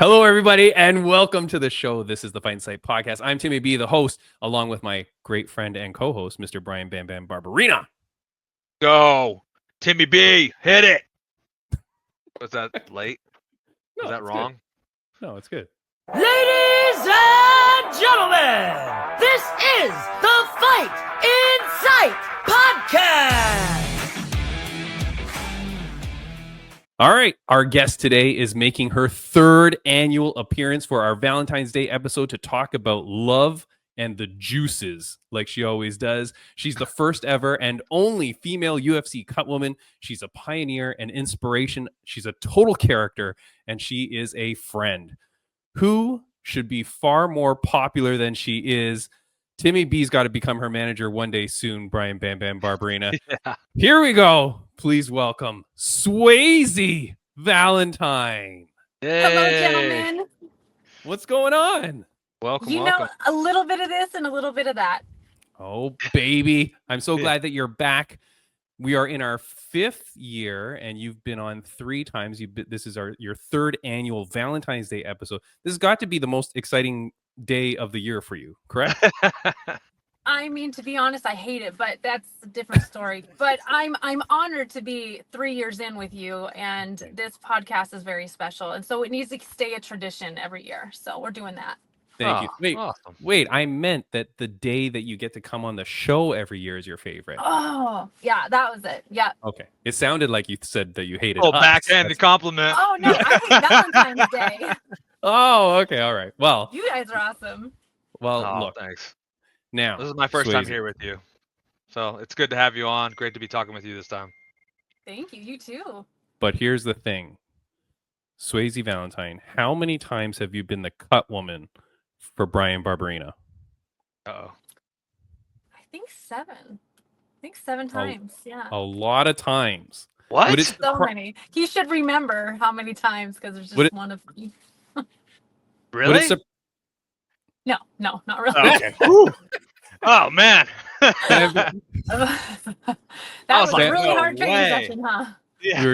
Hello, everybody, and welcome to the show. This is the Fight Insight Podcast. I'm Timmy B, the host, along with my great friend and co-host, Mr. Brian BamBam Barbarina. Go, Timmy B, hit it. Was that late? No, Was that wrong? Good. No, it's good. Ladies and gentlemen, this is the Fight Insight Podcast. All right, our guest today is making her third annual appearance for our Valentine's Day episode to talk about love and the juices, like she always does. She's the first ever and only female UFC Cutwoman. She's a pioneer and inspiration. She's a total character, and she is a friend who should be far more popular than she is. Timmy B's got to become her manager one day soon, Brian BamBam Barbarina. Yeah. Here we go. Please welcome Swayze Valentine. Hello, Yay. gentlemen. What's going on? Welcome, You welcome. know, a little bit of this and a little bit of that. Oh, baby. I'm so glad that you're back. We are in our 5th year, and you've been on 3 times. This is your 3rd annual Valentine's Day episode. This has got to be the most exciting day of the year for you, correct? I mean, to be honest, I hate it, but that's a different story. But I'm honored to be 3 years in with you, and this podcast is very special, and so it needs to stay a tradition every year. So we're doing that. Thank you. Wait, Awesome. wait. I meant that the day that you get to come on the show every year is your favorite. Oh, yeah, that was it. Yeah. Okay. It sounded like you said that you hated Oh, us. backhanded compliment. Oh no, I hate Valentine's Day. Oh, okay. All right. Well, You guys are awesome. look. Thanks. Now, This is my first time Swayze. here with you. So it's good to have you on. Great to be talking with you this time. Thank you. You too. But here's the thing. Swayze Valentine, how many times have you been the cut woman for Brian Barbarina? Uh-oh. I think 7. I think 7 times. Yeah. A lot of times. What? Would it So surpri- many. He should remember how many times because there's Would just it- one of you. Really? would it sur- No, not really. Okay. Whew. Oh, man. that I was was a like, really no hard training way. session, huh? Yeah. we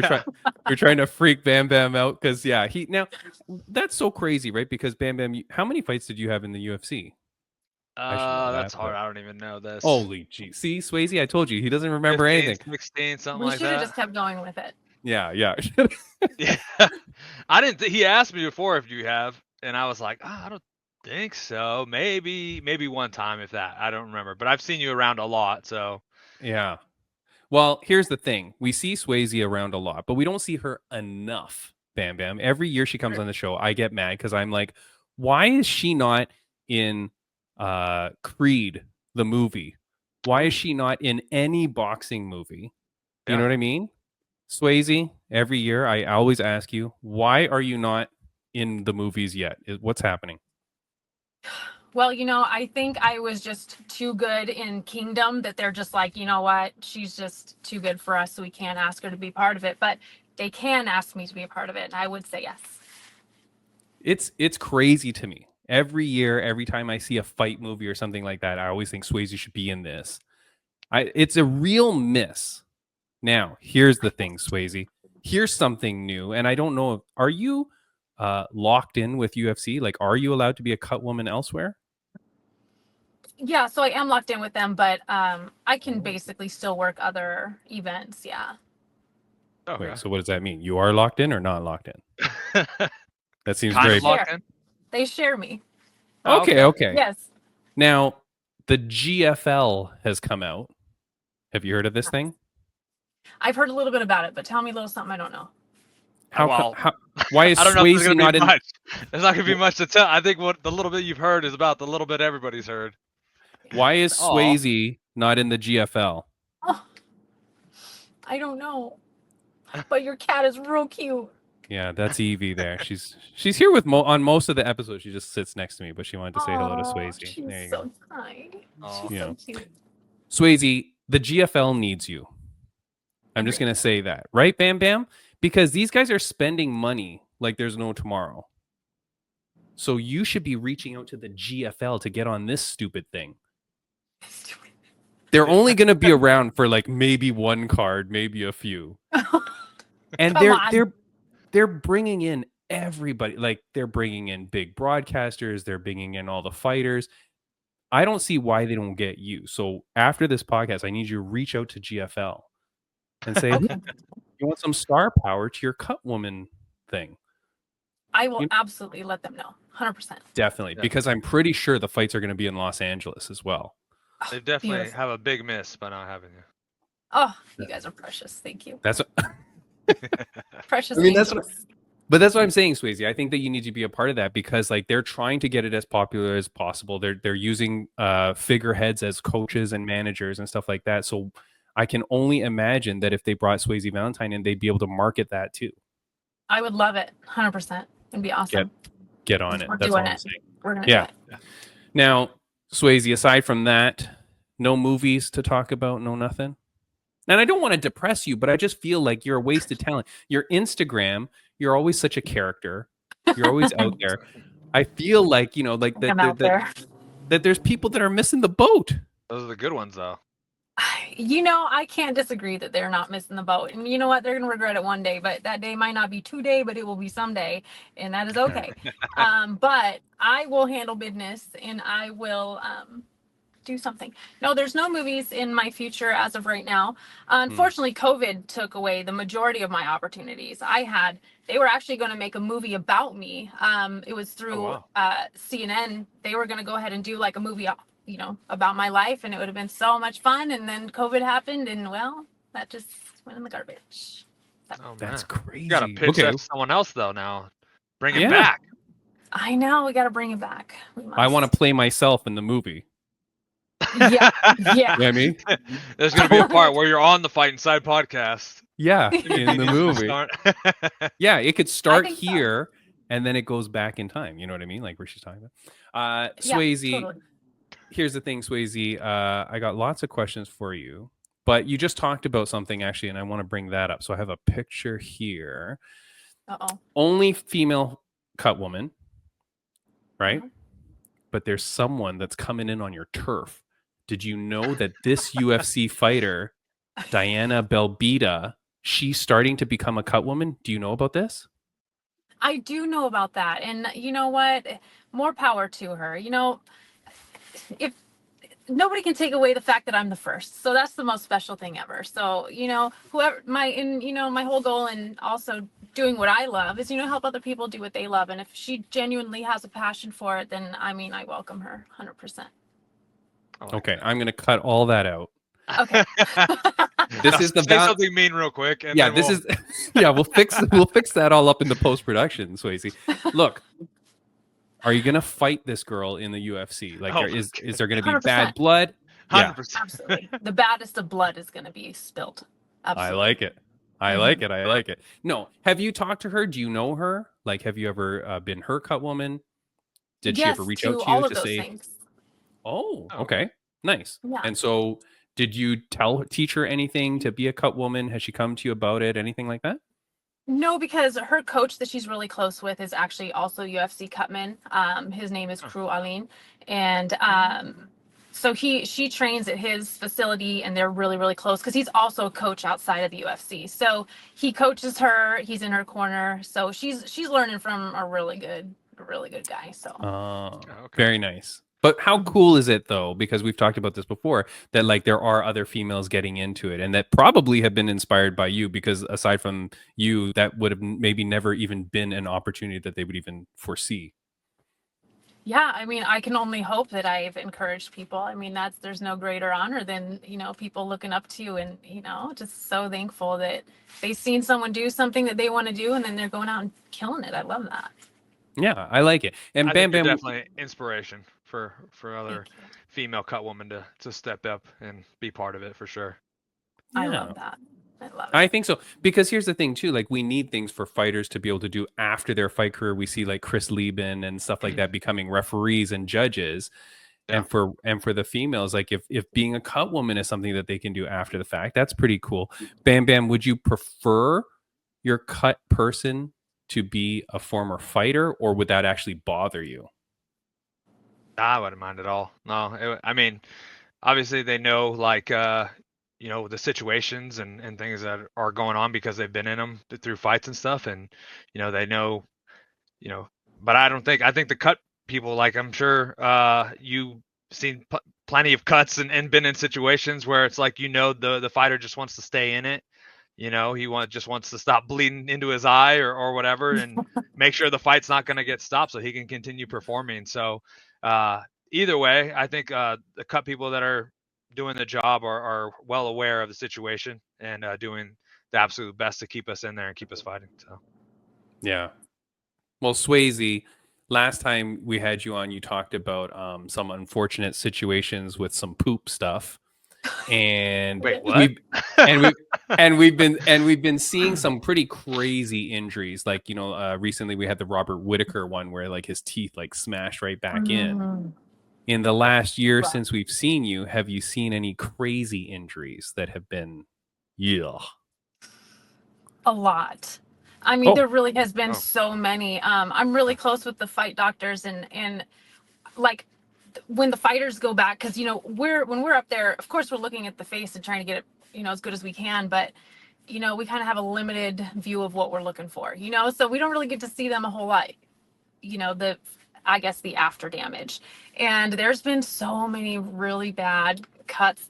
were trying to freak Bam Bam out because now that's so crazy, right? Because Bam Bam, how many fights did you have in the UFC? know That's that, hard. but- I don't even know this. Holy gee. See, Swayze, I told you he doesn't remember 15, anything. 16, something We like should have that. just kept going with it. Yeah. Yeah. I didn't. He asked me before if you have, and I was like, I don't think so. Maybe one time, if that. I don't remember. But I've seen you around a lot, so. Yeah. Well, here's the thing. We see Swayze around a lot, but we don't see her enough. Bam Bam. Every year she comes on the show, I get mad because I'm like, why is she not in Creed, the movie? Why is she not in any boxing movie? You Yeah. know what I mean? Swayze, every year I always ask you, why are you not in the movies yet? What's happening? Well, I think I was just too good in Kingdom that they're just like, you know what? She's just too good for us, so we can't ask her to be part of it. But they can ask me to be a part of it, and I would say yes. It's crazy to me. Every year, every time I see a fight movie or something like that, I always think Swayze should be in this. It's a real miss. Now, here's the thing, Swayze. Here's something new, and I don't know. Are you locked in with UFC? Like, are you allowed to be a cut woman elsewhere? Yeah, so I am locked in with them, but I can basically still work other events. Yeah. Okay. Wait, so what does that mean? You are locked in or not locked in? That seems Kind very of locked in? They share me. Oh, okay. Yes. Now, the GFL has come out. Have you heard of this thing? I've heard a little bit about it, but tell me a little something I don't know. Well, Why is I don't know if there's Swayze gonna not be in? much. There's not gonna be much to tell. I think what the little bit you've heard is about the little bit everybody's heard. Why is Aw. Swayze not in the GFL? Oh, I don't know. But your cat is real cute. Yeah, that's Evie there. She's here with on most of the episodes. She just sits next to me, but she wanted to say hello to Aw, Swayze. She's There you so go. kind. Aw. She's Yeah. so cute. Swayze, the GFL needs you. I'm just going to say that. Right, Bam Bam? Because these guys are spending money like there's no tomorrow. So you should be reaching out to the GFL to get on this stupid thing. They're only going to be around for like maybe one card, maybe a few. And Come on. they're bringing in everybody, like they're bringing in big broadcasters, they're bringing in all the fighters. I don't see why they don't get you. So after this podcast, I need you to reach out to GFL and say, Okay. you want some star power to your Cutwoman thing. I will You- absolutely let them know. 100%. Definitely, Yeah. because I'm pretty sure the fights are going to be in Los Angeles as well. They definitely Beautiful. have a big miss by not having you. Oh, you guys are precious. Thank you. That's Precious. I mean, that's angels. but that's what I'm saying, Swayze. I think that you need to be a part of that because like they're trying to get it as popular as possible. They're using figureheads as coaches and managers and stuff like that. So I can only imagine that if they brought Swayze Valentine in, they'd be able to market that too. I would love it. 100%. It'd be awesome. Get on it. We're That's all doing I'm it. saying. We're gonna Yeah. do it. Now, Swayze, aside from that, no movies to talk about, no nothing. And I don't want to depress you, but I just feel like you're a wasted talent. Your Instagram, you're always such a character. You're always out there. I feel like, you know, like I'm out there. that there's people that are missing the boat. Those are the good ones, though. You know, I can't disagree that they're not missing the boat. And you know what? They're going to regret it one day, but that day might not be today, but it will be someday. And that is okay. But I will handle business and I will do something. No, there's no movies in my future as of right now. Unfortunately, COVID took away the majority of my opportunities. They were actually going to make a movie about me. It was through CNN. They were going to go ahead and do like a movie, you know, about my life, and it would have been so much fun. And then COVID happened, and well, that just went in the garbage. Oh, That's man. crazy. You got to pitch that to someone else, though, now. Bring it Yeah. back. I know, we got to bring it back. I want to play myself in the movie. Yeah, yeah. You know what I mean? There's going to be a part where you're on the Fight Inside podcast. Yeah, in the movie. Start. Yeah, it could start think so. here and then it goes back in time. You know what I mean? Like where she's talking about. Yeah, Swayze, totally. here's the thing, Swayze. I got lots of questions for you, but you just talked about something actually, and I want to bring that up. So I have a picture here. Uh-oh. Only female Cutwoman, right? Mhm. But there's someone that's coming in on your turf. Did you know that this UFC fighter, Diana Belbita, she's starting to become a Cutwoman? Do you know about this? I do know about that. And you know what? More power to her. You know, if nobody can take away the fact that I'm the first. So that's the most special thing ever. So, you know, my whole goal and also doing what I love is, you know, help other people do what they love. And if she genuinely has a passion for it, then I mean, I welcome her 100%. Okay, I'm going to cut all that out. Okay. This is the say something mean real quick. And yeah, then this is yeah. We'll fix that all up in the post production, Swayze. Look, are you gonna fight this girl in the UFC? Like, Oh, is there gonna be 100%. bad blood? Yeah, 100%. Absolutely. The baddest of blood is going to be spilled. Absolutely. I like it. I like it. I like it. No, have you talked to her? Do you know her? Like, have you ever been her Cutwoman? Did she Yes, ever reach to out to all you of to those say, things. "Oh, Oh. okay, nice"? Yeah. And so, did you teach her anything to be a Cutwoman? Has she come to you about it? Anything like that? No, because her coach that she's really close with is actually also UFC Cutman. His name is Crew Aline, and so she trains at his facility, and they're really, really close because he's also a coach outside of the UFC. So he coaches her. He's in her corner. So she's learning from a really good guy. So Okay. Very nice. But how cool is it though? Because we've talked about this before, that like there are other females getting into it and that probably have been inspired by you, because aside from you, that would have maybe never even been an opportunity that they would even foresee. yeah, I mean, I can only hope that I've encouraged people. I mean, there's no greater honor than, you know, people looking up to you, and, you know, just so thankful that they've seen someone do something that they want to do, and then they're going out and killing it. I love that. Yeah, I like it. And I Bam think you're Bam, definitely inspiration for other Thank you. female Cutwoman to step up and be part of it for sure. I Yeah. love that. I love it. I think so, because here's the thing too, like we need things for fighters to be able to do after their fight career. We see like Chris Lieben and stuff like that becoming referees and judges. Yeah. And for the females, like if being a Cutwoman is something that they can do after the fact, that's pretty cool. Bam Bam, would you prefer your cut person to be a former fighter, or would that actually bother you? I wouldn't mind at all. No, I mean, obviously they know like you know, the situations and things that are going on because they've been in them through fights and stuff, and you know they know but I think the cut people, like, I'm sure you've seen plenty of cuts and been in situations where it's like, the fighter just wants to stay in it. He just wants to stop bleeding into his eye or whatever, and make sure the fight's not going to get stopped so he can continue performing. So either way, I think the cut people that are doing the job are well aware of the situation and doing the absolute best to keep us in there and keep us fighting. So Yeah. Well, Swayze, last time we had you on, you talked about some unfortunate situations with some poop stuff, and wait, what? we've been seeing some pretty crazy injuries. Like, recently we had the Robert Whitaker one where like his teeth like smashed right back in. In the last year since we've seen you, have you seen any crazy injuries that have been, A lot. I mean, there really has been so many. I'm really close with the fight doctors, and like when the fighters go back, because when we're up there, of course we're looking at the face and trying to get it as good as we can, but we kind of have a limited view of what we're looking for, so we don't really get to see them a whole lot, I guess the after damage. And there's been so many really bad cuts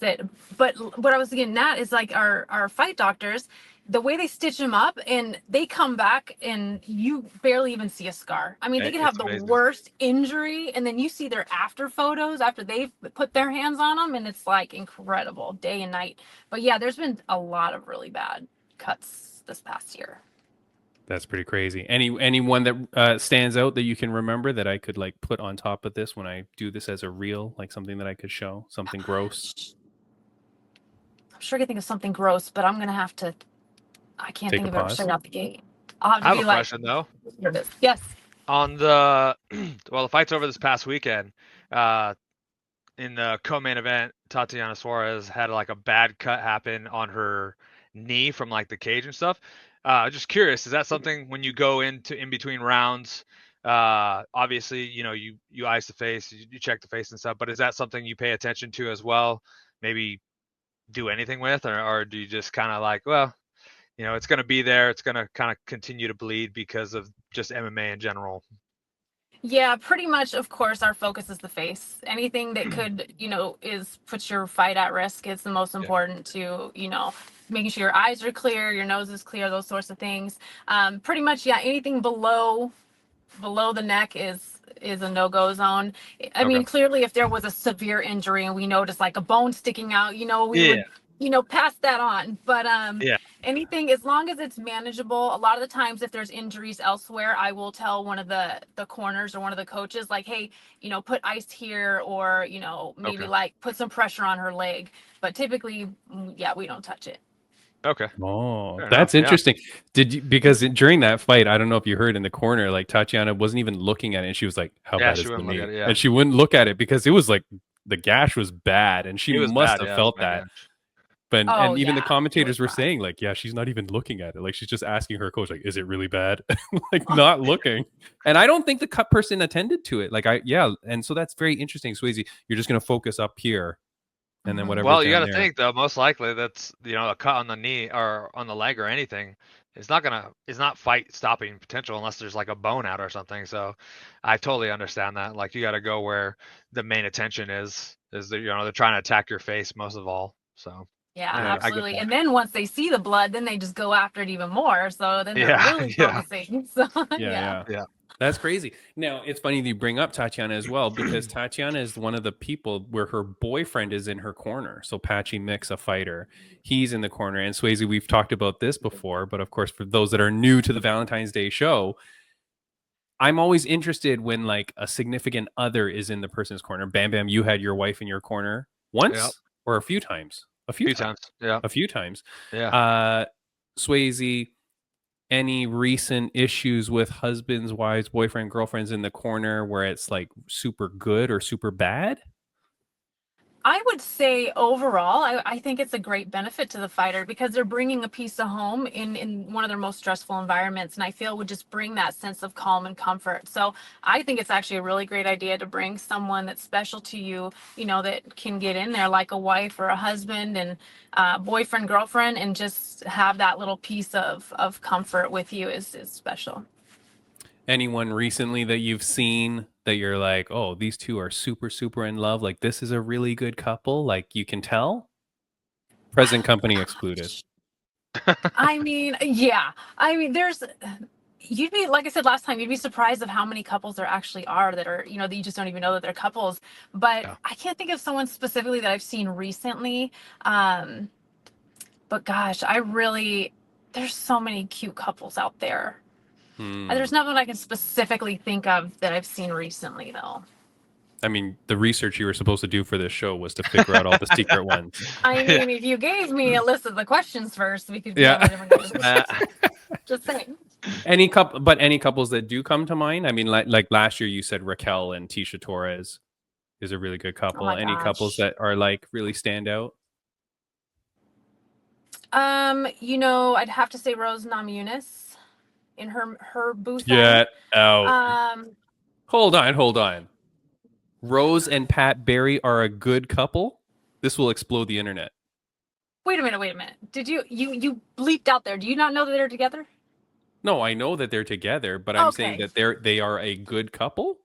but what I was getting at is like our fight doctors, the way they stitch them up and they come back and you barely even see a scar. I mean, they could have the worst injury and then you see their after photos after they've put their hands on them, and it's like incredible day and night. But yeah, there's been a lot of really bad cuts this past year. That's pretty crazy. Anyone that stands out that you can remember that I could like put on top of this when I do this as a reel, like something that I could show, something gross? I'm sure I can think of something gross, but I'm gonna have to. I can't Take think a of it pause. straight out the gate. I'll have to I have be a like, question though. Yes. On the the fights over this past weekend, in the co-main event, Tatiana Suarez had like a bad cut happen on her knee from like the cage and stuff. Just curious, is that something when you go in between rounds? Obviously, you ice the face, you check the face and stuff, but is that something you pay attention to as well? Maybe do anything with, or do you just kind of like, well, it's going to be there, it's going to kind of continue to bleed because of just MMA in general? Yeah, pretty much. Of course, our focus is the face. Anything that could, puts your fight at risk is the most important to, making sure your eyes are clear, your nose is clear, those sorts of things. Pretty much, yeah, anything below the neck is a no-go zone. I mean, clearly if there was a severe injury and we noticed like a bone sticking out, we would pass that on. But anything, as long as it's manageable. A lot of the times if there's injuries elsewhere, I will tell one of the corners or one of the coaches like, hey, put ice here, or maybe like put some pressure on her leg. But typically, yeah, we don't touch it. Okay. Oh, that's interesting. Did you, because during that fight, I don't know if you heard in the corner, like Tatiana wasn't even looking at it, and she was like, how bad is the knee? And she wouldn't look at it because it was like the gash was bad, and she must have felt that. But and even the commentators were saying like, yeah, she's not even looking at it. Like she's just asking her coach, like, is it really bad? Like not looking. And I don't think the cut person attended to it. Like and so that's very interesting, Swayze. You're just gonna focus up here. And then whatever. Well, you got to think though. Most likely, that's a cut on the knee or on the leg or anything. It's not fight stopping potential unless there's like a bone out or something. So, I totally understand that. Like you got to go where the main attention is. They're trying to attack your face most of all. So. Yeah, absolutely. And then once they see the blood, then they just go after it even more. So then they're really focusing. So yeah. That's crazy. Now, it's funny that you bring up Tatiana as well, because Tatiana is one of the people where her boyfriend is in her corner. So Patchy Mix, a fighter, he's in the corner. And Swayze, we've talked about this before, but of course, for those that are new to the Valentine's Day show, I'm always interested when like a significant other is in the person's corner. Bam Bam, you had your wife in your corner once or a few times? A few times. Yeah. A few times. Yeah. Swayze, any recent issues with husbands, wives, boyfriend, girlfriends in the corner where it's like super good or super bad? I would say overall, I think it's a great benefit to the fighter because they're bringing a piece of home in one of their most stressful environments. And I feel would just bring that sense of calm and comfort. So I think it's actually a really great idea to bring someone that's special to you, that can get in there like a wife or a husband and boyfriend, girlfriend, and just have that little piece of comfort with you is special. Anyone recently that you've seen that you're like, oh, these two are super, super in love? Like, this is a really good couple. Like, you can tell. Present company excluded. I mean, yeah. I mean, you'd be, like I said last time, you'd be surprised of how many couples there actually are that are, that you just don't even know that they're couples. But Yeah. I can't think of someone specifically that I've seen recently. But gosh, there's so many cute couples out there. There's nothing I can specifically think of that I've seen recently, though. I mean, the research you were supposed to do for this show was to figure out all the secret ones. I mean, if you gave me a list of the questions first, we could Yeah. have a different conversation. Just saying. Any couples that do come to mind? I mean, like last year you said Raquel and Tisha Torres is a really good couple. my Any couples gosh. that are like really stand out? I'd have to say Rose Namajunas in her booth. Get out. Um, Hold on. Rose and Pat Barry are a good couple. This will explode the internet. wait a minute. Did you bleeped out there? Do you not know that they're together? No, I know that they're together, but I'm saying Okay. that they are a good couple.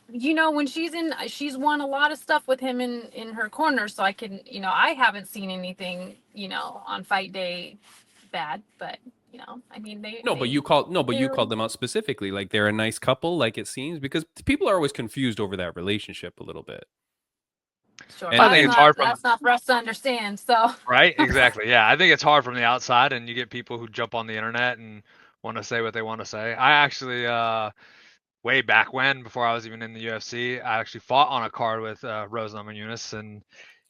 When she's won a lot of stuff with him in her corner, so I can, I haven't seen anything, on fight day bad, but I mean But you called them out specifically. Like they're a nice couple, like it seems, because people are always confused over that relationship a little bit. Sure, And I think it's hard that's not for us to understand. So Right? Exactly. Yeah. I think it's hard from the outside, and you get people who jump on the internet and want to say what they want to say. I actually, way back when, before I was even in the UFC, I actually fought on a card with Rose Namajunas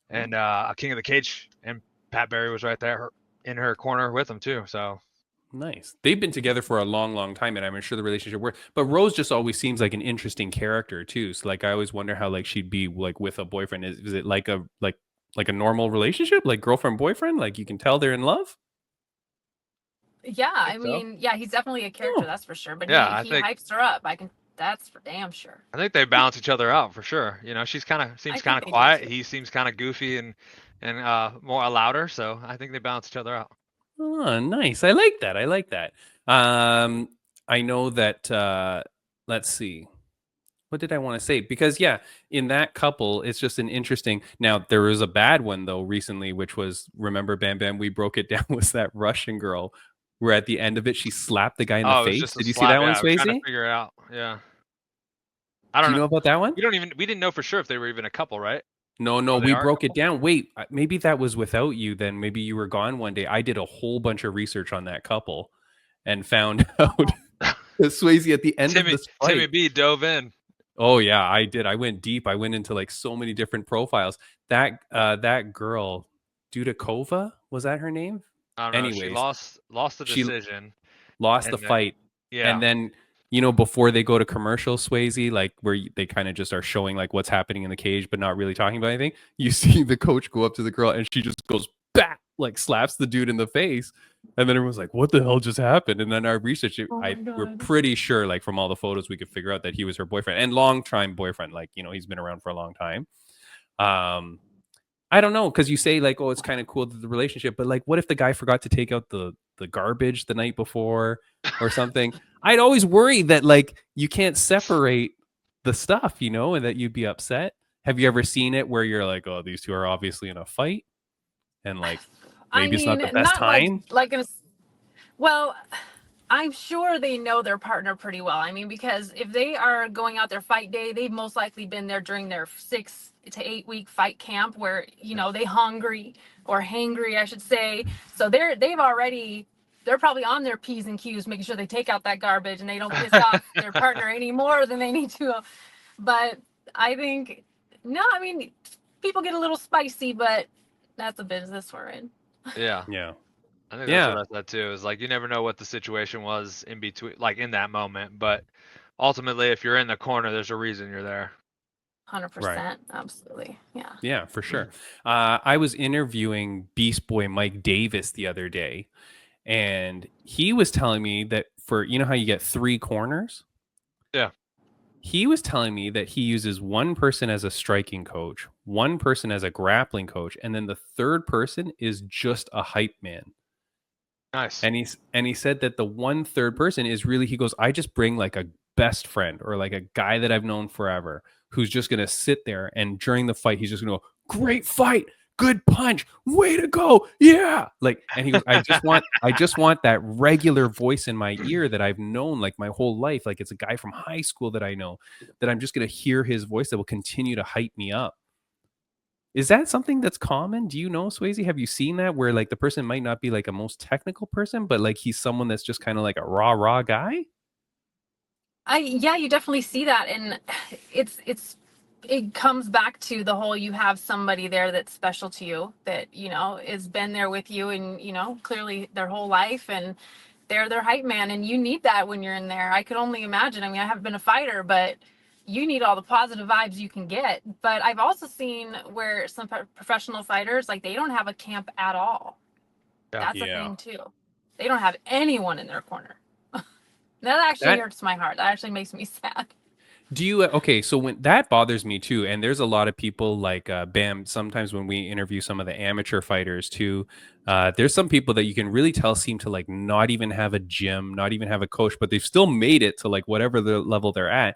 and a King of the Cage, and Pat Barry was right there in her corner with him too. So nice. They've been together for a long, long time, and I'm sure the relationship works. But Rose just always seems like an interesting character too. So like I always wonder how like she'd be like with a boyfriend. Is it like a normal relationship, like girlfriend boyfriend? Like you can tell they're in love. yeah, I so. mean, yeah, he's definitely a character, Oh. that's for sure. But Yeah, he I think- hypes her up. That's for damn sure. I think they balance each other out for sure. She's seems think kind of they do, quiet. too. He seems kind of goofy and more louder. So I think they balance each other out. Oh, nice. I like that. I know that. Let's see. What did I want to say? Because yeah, in that couple, it's just an interesting. Now there was a bad one though recently, which was, remember Bam Bam? We broke it down. Was that Russian girl? Where at the end of it, she slapped the guy in the Oh, it was face. just a Did you see slap. that one, Yeah, I was trying to Swayze? figure it out. Yeah. I Do don't you know about that one? We didn't know for sure if they were even a couple, right? No, Oh, they we are a broke it down. Wait, maybe that was without you then. Maybe you were gone one day. I did a whole bunch of research on that couple and found out that Swayze at the end of this fight. Timmy B dove in. Oh yeah, I did. I went deep. I went into like so many different profiles. That girl, Dudakova, was that her name? I don't know. She Anyways, lost the she decision. lost And the then- fight. Yeah. And then, before they go to commercial, Swayze, like where they kind of just are showing like what's happening in the cage, but not really talking about anything. You see the coach go up to the girl and she just goes back, like slaps the dude in the face. And then everyone's like, what the hell just happened? And then our research, we're pretty sure, like from all the photos, we could figure out that he was her boyfriend and long-time boyfriend. Like, he's been around for a long time. I don't know, because you say like, oh, it's kind of cool, the relationship, but like, what if the guy forgot to take out the garbage the night before or something? I'd always worry that like you can't separate the stuff, and that you'd be upset. Have you ever seen it where you're like, oh, these two are obviously in a fight, and like maybe it's not the best time? Well, I'm sure they know their partner pretty well. I mean, because if they are going out their fight day, they've most likely been there during their 6 to 8 week fight camp where, they hungry or hangry, I should say. So they're probably on their P's and Q's, making sure they take out that garbage and they don't piss off their partner any more than they need to. But I think, people get a little spicy, but that's the business we're in. Yeah. Yeah. I think that's what I said too. Is like you never know what the situation was in between, like in that moment. But ultimately, if you're in the corner, there's a reason you're there. 100%, absolutely, yeah. Yeah, for sure. I was interviewing Beast Boy Mike Davis the other day, and he was telling me that for how you get 3 corners. Yeah. He was telling me that he uses one person as a striking coach, one person as a grappling coach, and then the third person is just a hype man. Nice. And he said that the one third person is really, he goes, I just bring like a best friend or like a guy that I've known forever who's just gonna sit there, and during the fight he's just gonna go, great fight, good punch, way to go, yeah. Like, and he goes, I just want that regular voice in my ear that I've known like my whole life. Like it's a guy from high school that I know, that I'm just gonna hear his voice that will continue to hype me up. Is that something that's common? Do you know, Swayze? Have you seen that where like the person might not be like a most technical person, but like he's someone that's just kind of like a raw guy? Yeah, you definitely see that, and it comes back to the whole, you have somebody there that's special to you, that has been there with you, and clearly their whole life, and they're their hype man, and you need that when you're in there. I could only imagine. I mean, I haven't been a fighter, but you need all the positive vibes you can get. But I've also seen where some professional fighters, like, they don't have a camp at all. That's a thing too. They don't have anyone in their corner. That actually hurts my heart. That actually makes me sad. Do you okay? So when that bothers me too, and there's a lot of people like Bam. Sometimes when we interview some of the amateur fighters too, there's some people that you can really tell seem to like not even have a gym, not even have a coach, but they've still made it to like whatever the level they're at.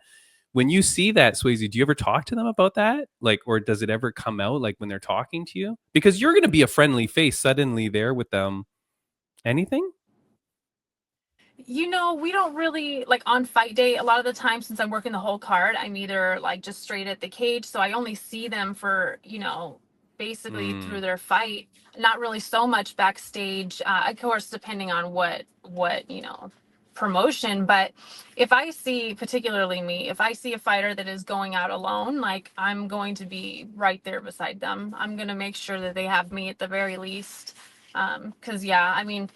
When you see that, Swayze, do you ever talk to them about that? Like, or does it ever come out like when they're talking to you? Because you're going to be a friendly face suddenly there with them. Anything? We don't really, like, on fight day, a lot of the time, since I'm working the whole card, I'm either like just straight at the cage. So I only see them for, basically through their fight, not really so much backstage, of course, depending on what, promotion. But if I see, particularly me, if I see a fighter that is going out alone, like, I'm going to be right there beside them. I'm going to make sure that they have me at the very least. Cause yeah, I mean,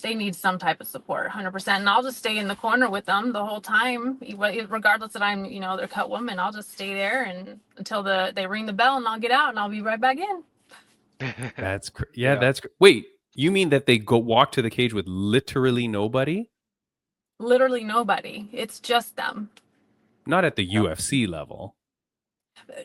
they need some type of support, 100%. And I'll just stay in the corner with them the whole time, regardless that I'm, their Cutwoman. I'll just stay there and until they ring the bell, and I'll get out and I'll be right back in. That's wait, you mean that they go walk to the cage with literally nobody? Literally nobody. It's just them. Not at the UFC level.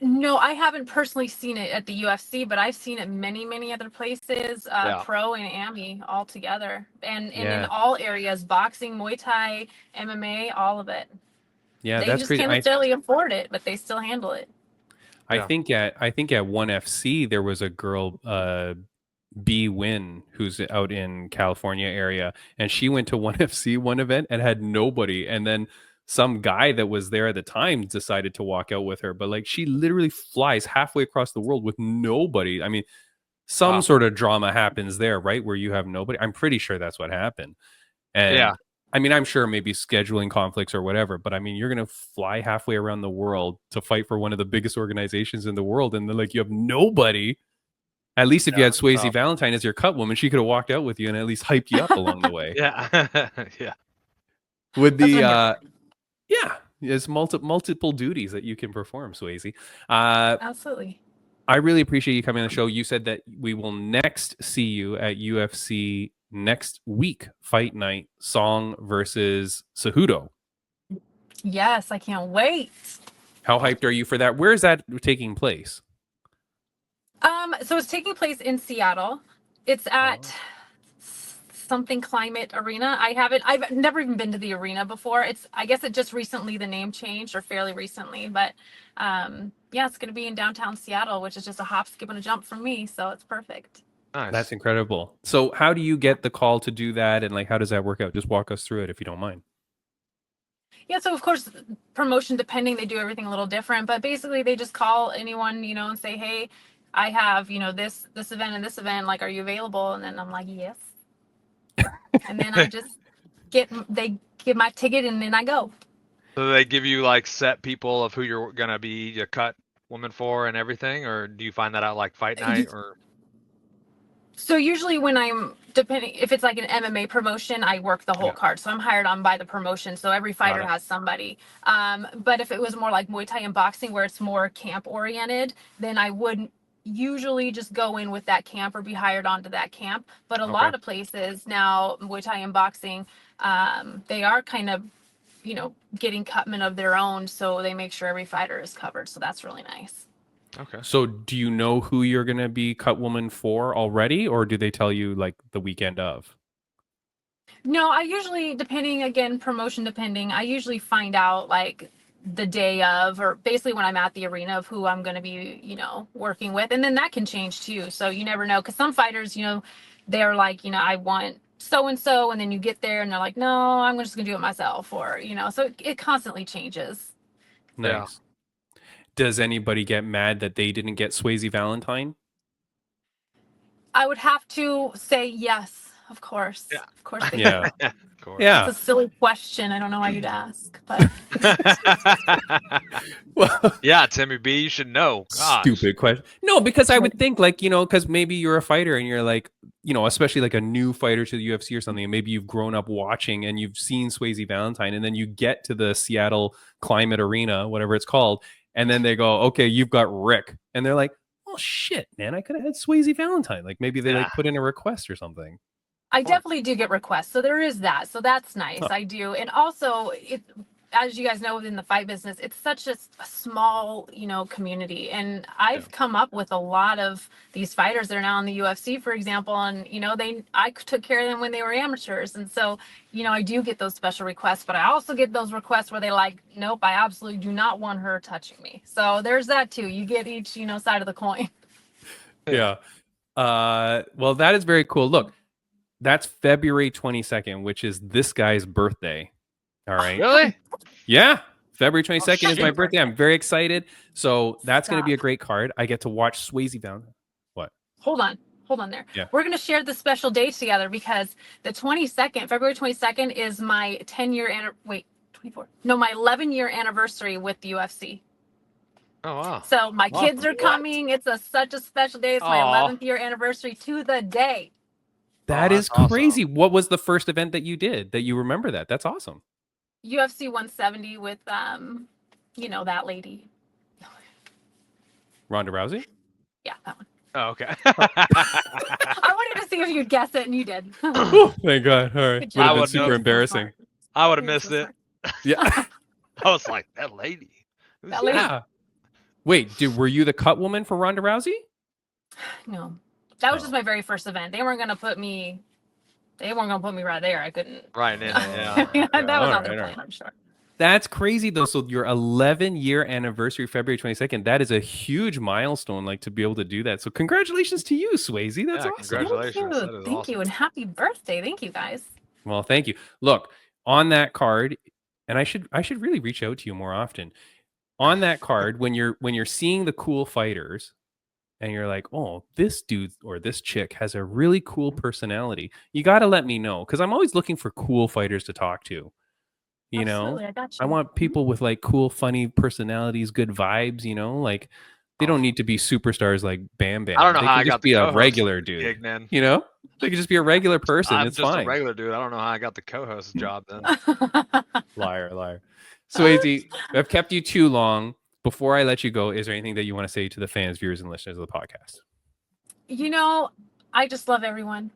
No, I haven't personally seen it at the UFC, but I've seen it many other places, pro and AMI all together, and in all areas, boxing, Muay Thai, MMA, all of it. Yeah, they that's just crazy. Can't necessarily afford it, but they still handle it. I think at ONE FC there was a girl, B Win, who's out in California area, and she went to ONE FC one event and had nobody, and then some guy that was there at the time decided to walk out with her, but like she literally flies halfway across the world with nobody. I mean, some sort of drama happens there, right, where you have nobody. I'm pretty sure that's what happened. And I mean, I'm sure maybe scheduling conflicts or whatever, but I mean, you're going to fly halfway around the world to fight for one of the biggest organizations in the world, and then like you have nobody. At least if you had Swayze Valentine as your Cutwoman, she could have walked out with you and at least hyped you up along the way. With the there's multiple duties that you can perform, Swayze. Absolutely. I really appreciate you coming on the show. You said that we will next see you at UFC next week, fight night, Song versus Cejudo. Yes, I can't wait. How hyped are you for that? Where is that taking place? So it's taking place in Seattle. It's at something Climate Arena. I've never even been to the arena before. I guess it just recently, the name changed, or fairly recently, but it's going to be in downtown Seattle, which is just a hop, skip, and a jump from me. So it's perfect. Nice. That's incredible. So how do you get the call to do that? And like, how does that work out? Just walk us through it if you don't mind. Yeah, so of course, promotion depending, they do everything a little different, but basically they just call anyone, and say, hey, I have, this event and this event, like, are you available? And then I'm like, yes. And then I just they give my ticket and then I go. So they give you like set people of who you're going to be a cut woman for and everything, or do you find that out like fight night or? So usually when depending, if it's like an MMA promotion, I work the whole card. So I'm hired on by the promotion. So every fighter has somebody. But if it was more like Muay Thai and boxing, where it's more camp oriented, then I wouldn't usually just go in with that camp or be hired onto that camp. But a lot of places now, Muay Thai and boxing, they are kind of, getting cutmen of their own. So they make sure every fighter is covered. So that's really nice. Okay. So do you know who you're going to be Cutwoman for already, or do they tell you like the weekend of? No, I usually, promotion depending, I usually find out like the day of, or basically when I'm at the arena, of who I'm going to be, working with. And then that can change too. So you never know. Cause some fighters, they're like, I want so and so. And then you get there and they're like, no, I'm just going to do it myself. Or, so it constantly changes. Nice. Does anybody get mad that they didn't get Swayze Valentine? I would have to say yes, of course. Yeah. Of course they Yeah. do. Of course. Yeah. It's a silly question. I don't know why you'd ask, but Well, Yeah, Timmy B, you should know. Gosh. stupid question. No, because I would think like, because maybe you're a fighter and you're like, especially like a new fighter to the UFC or something, and maybe you've grown up watching and you've seen Swayze Valentine, and then you get to the Seattle Climate Arena, whatever it's called, and then they go, okay, you've got Rick. And they're like, oh shit, man, I could have had Swayze Valentine. Like maybe they like put in a request or something. I definitely do get requests. So there is that. So that's nice. Huh. I do. And also, as you guys know, within the fight business, it's such a small, community. And I've come up with a lot of these fighters that are now in the UFC, for example. And, I took care of them when they were amateurs. And so, I do get those special requests, but I also get those requests where they like, nope, I absolutely do not want her touching me. So there's that too. You get each, side of the coin. Yeah. Well, that is very cool. Look, that's February 22nd, which is this guy's birthday. All right. Really? Yeah. February 22nd is my shoot. birthday. I'm very excited. So that's going to be a great card. I get to watch Swayze Valentine. What? Hold on there. Yeah. We're going to share the special day together because the 22nd, February 22nd is my my 11-year anniversary with the UFC. Oh, wow. So my kids are coming. It's such a special day. It's my Aw. 11th year anniversary to the day. That is that's crazy. What was the first event that you did that you remember that? That's awesome. UFC 170 with, that lady. Ronda Rousey? Yeah, that one. Oh, okay. I wanted to see if you'd guess it, and you did. Thank God. All right. Good Would have I been would super know. embarrassing. I would have You're missed so it. smart. Yeah. I was like, that lady. Who's That lady? Yeah. Wait, were you the Cutwoman for Ronda Rousey? No, that was just my very first event. They weren't gonna put me right there. I couldn't. Right in it, yeah. that was All not their right, all plan, I'm sure. That's crazy though. So your 11-year anniversary, February 22nd, that is a huge milestone, like to be able to do that. So congratulations to you, Swayze. That's Yeah, awesome. congratulations. That is Thank awesome. you, and happy birthday. Thank you, guys. Well, thank you. Look, on that card, and I should really reach out to you more often. On that card, when you're seeing the cool fighters and you're like, oh, this dude or this chick has a really cool personality, you got to let me know, because I'm always looking for cool fighters to talk to. Absolutely, I got you. I want people with like cool, funny personalities, good vibes. Like they don't need to be superstars like Bam Bam. I don't know They how can I just got the be a co-host regular dude. gig, man. They could just be a regular person. I'm it's just fine. a regular dude. I don't know how I got the co-host job then. Liar. Swayze, I've kept you too long. Before I let you go, is there anything that you want to say to the fans, viewers, and listeners of the podcast? I just love everyone.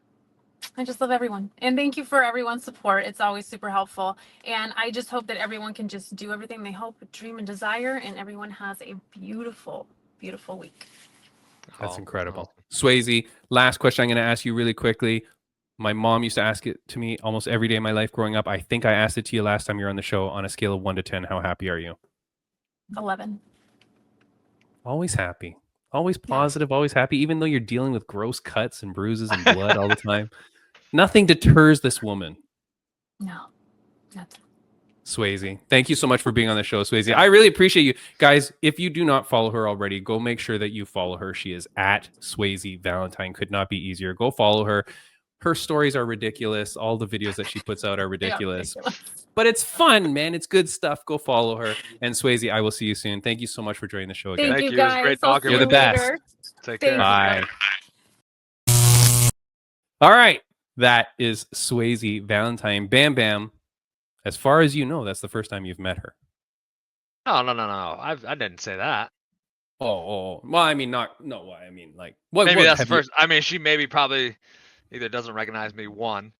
And thank you for everyone's support. It's always super helpful. And I just hope that everyone can just do everything they hope, dream, and desire. And everyone has a beautiful, beautiful week. That's Oh, incredible. Swayze, last question I'm going to ask you really quickly. My mom used to ask it to me almost every day of my life growing up. I think I asked it to you last time you were on the show. On a scale of 1 to 10, how happy are you? 11. Always happy. Always positive, always happy, even though you're dealing with gross cuts and bruises and blood all the time. Nothing deters this woman. No, nothing. Swayze, thank you so much for being on the show, Swayze. I really appreciate you. Guys, if you do not follow her already, go make sure that you follow her. She is at Swayze Valentine. Could not be easier. Go follow her. Her stories are ridiculous. All the videos that she puts out are ridiculous. But it's fun, man. It's good stuff. Go follow her. And Swayze, I will see you soon. Thank you so much for joining the show again. Thank Thank you, you. It was guys. great I'll talking see with you you. You're the best. later. Take Thank care. you. Bye. All right. That is Swayze Valentine. Bam Bam. As far as you know, that's the first time you've met her. No. I didn't say that. Oh. Well, I mean, not. No. Well, I mean, like, what? Maybe that's the have you- first. I mean, she maybe probably either doesn't recognize me, one,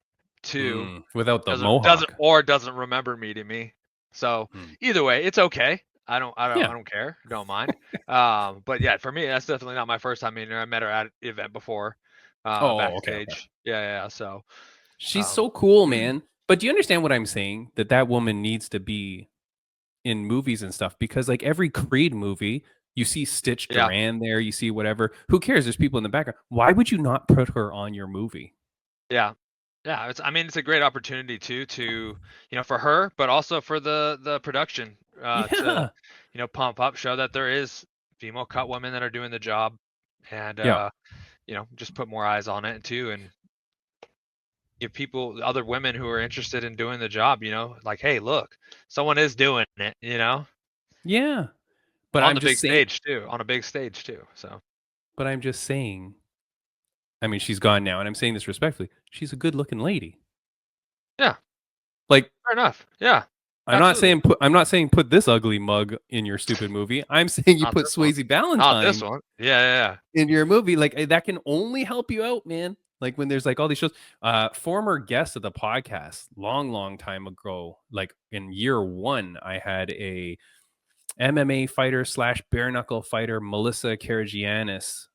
two, without the doesn't mohawk. doesn't remember meeting me. So Mm. either way, it's okay. I don't care. Don't mind. But yeah, for me, that's definitely not my first time meeting her. I met her at an event before. Okay. Backstage. Yeah. So She's so cool, man. But do you understand what I'm saying? That woman needs to be in movies and stuff, because like every Creed movie, you see Stitch Yeah. Duran there, you see whatever. Who cares? There's people in the background. Why would you not put her on your movie? Yeah. Yeah, it's a great opportunity too to, for her, but also for the production to, pump up, show that there is female Cutwomen that are doing the job, and Yeah. just put more eyes on it too, and give people, other women who are interested in doing the job, like, hey, look, someone is doing it, Yeah. But on I'm the just big saying, stage too, on a big stage too. So, but I'm just saying, I mean, she's gone now, and I'm saying this respectfully. She's a good-looking lady. yeah, Like, fair enough. Yeah, I'm not saying put this ugly mug in your stupid movie. I'm saying you not put this one. Swayze Not this Valentine one. Yeah. in your movie. Like, that can only help you out, man. Like when there's like all these shows. Former guest of the podcast, long time ago, like in year 1, I had a MMA fighter / bare knuckle fighter, Melissa Karagianis.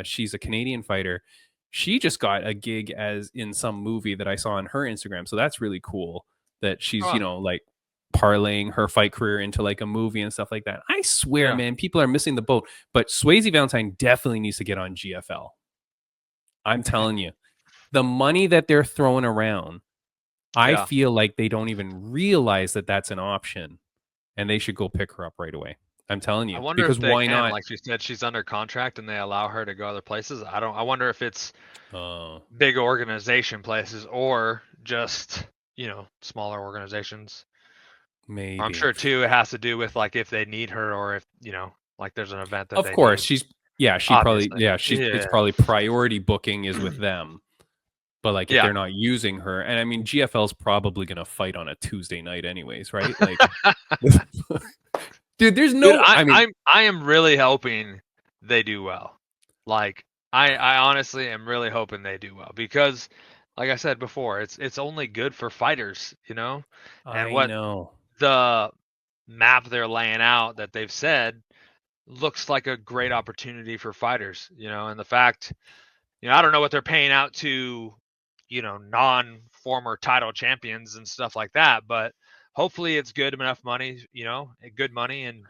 She's a Canadian fighter. She just got a gig as in some movie that I saw on her Instagram. So that's really cool that she's, Wow. like parlaying her fight career into like a movie and stuff like that. I swear, Yeah. man, people are missing the boat. But Swayze Valentine definitely needs to get on GFL. I'm telling you, the money that they're throwing around, I Yeah. feel like they don't even realize that that's an option, and they should go pick her up right away. I'm telling I you, wonder because if they why can, not? like she said, she's under contract and they allow her to go other places. I wonder if it's Oh, big organization places or just, smaller organizations. maybe. I'm sure too it has to do with like if they need her or if, like there's an event that Of they course, need. it's Yeah. probably priority booking is with them. But like if Yeah. they're not using her, and I mean GFL's probably gonna fight on a Tuesday night anyways, right? Like, dude, there's no. Dude, I mean, I am really hoping they do well. Like I honestly am really hoping they do well because, like I said before, it's only good for fighters, and I what know. the map they're laying out that they've said looks like a great opportunity for fighters, and the fact, I don't know what they're paying out to, non-former title champions and stuff like that, but hopefully it's good enough money, good money and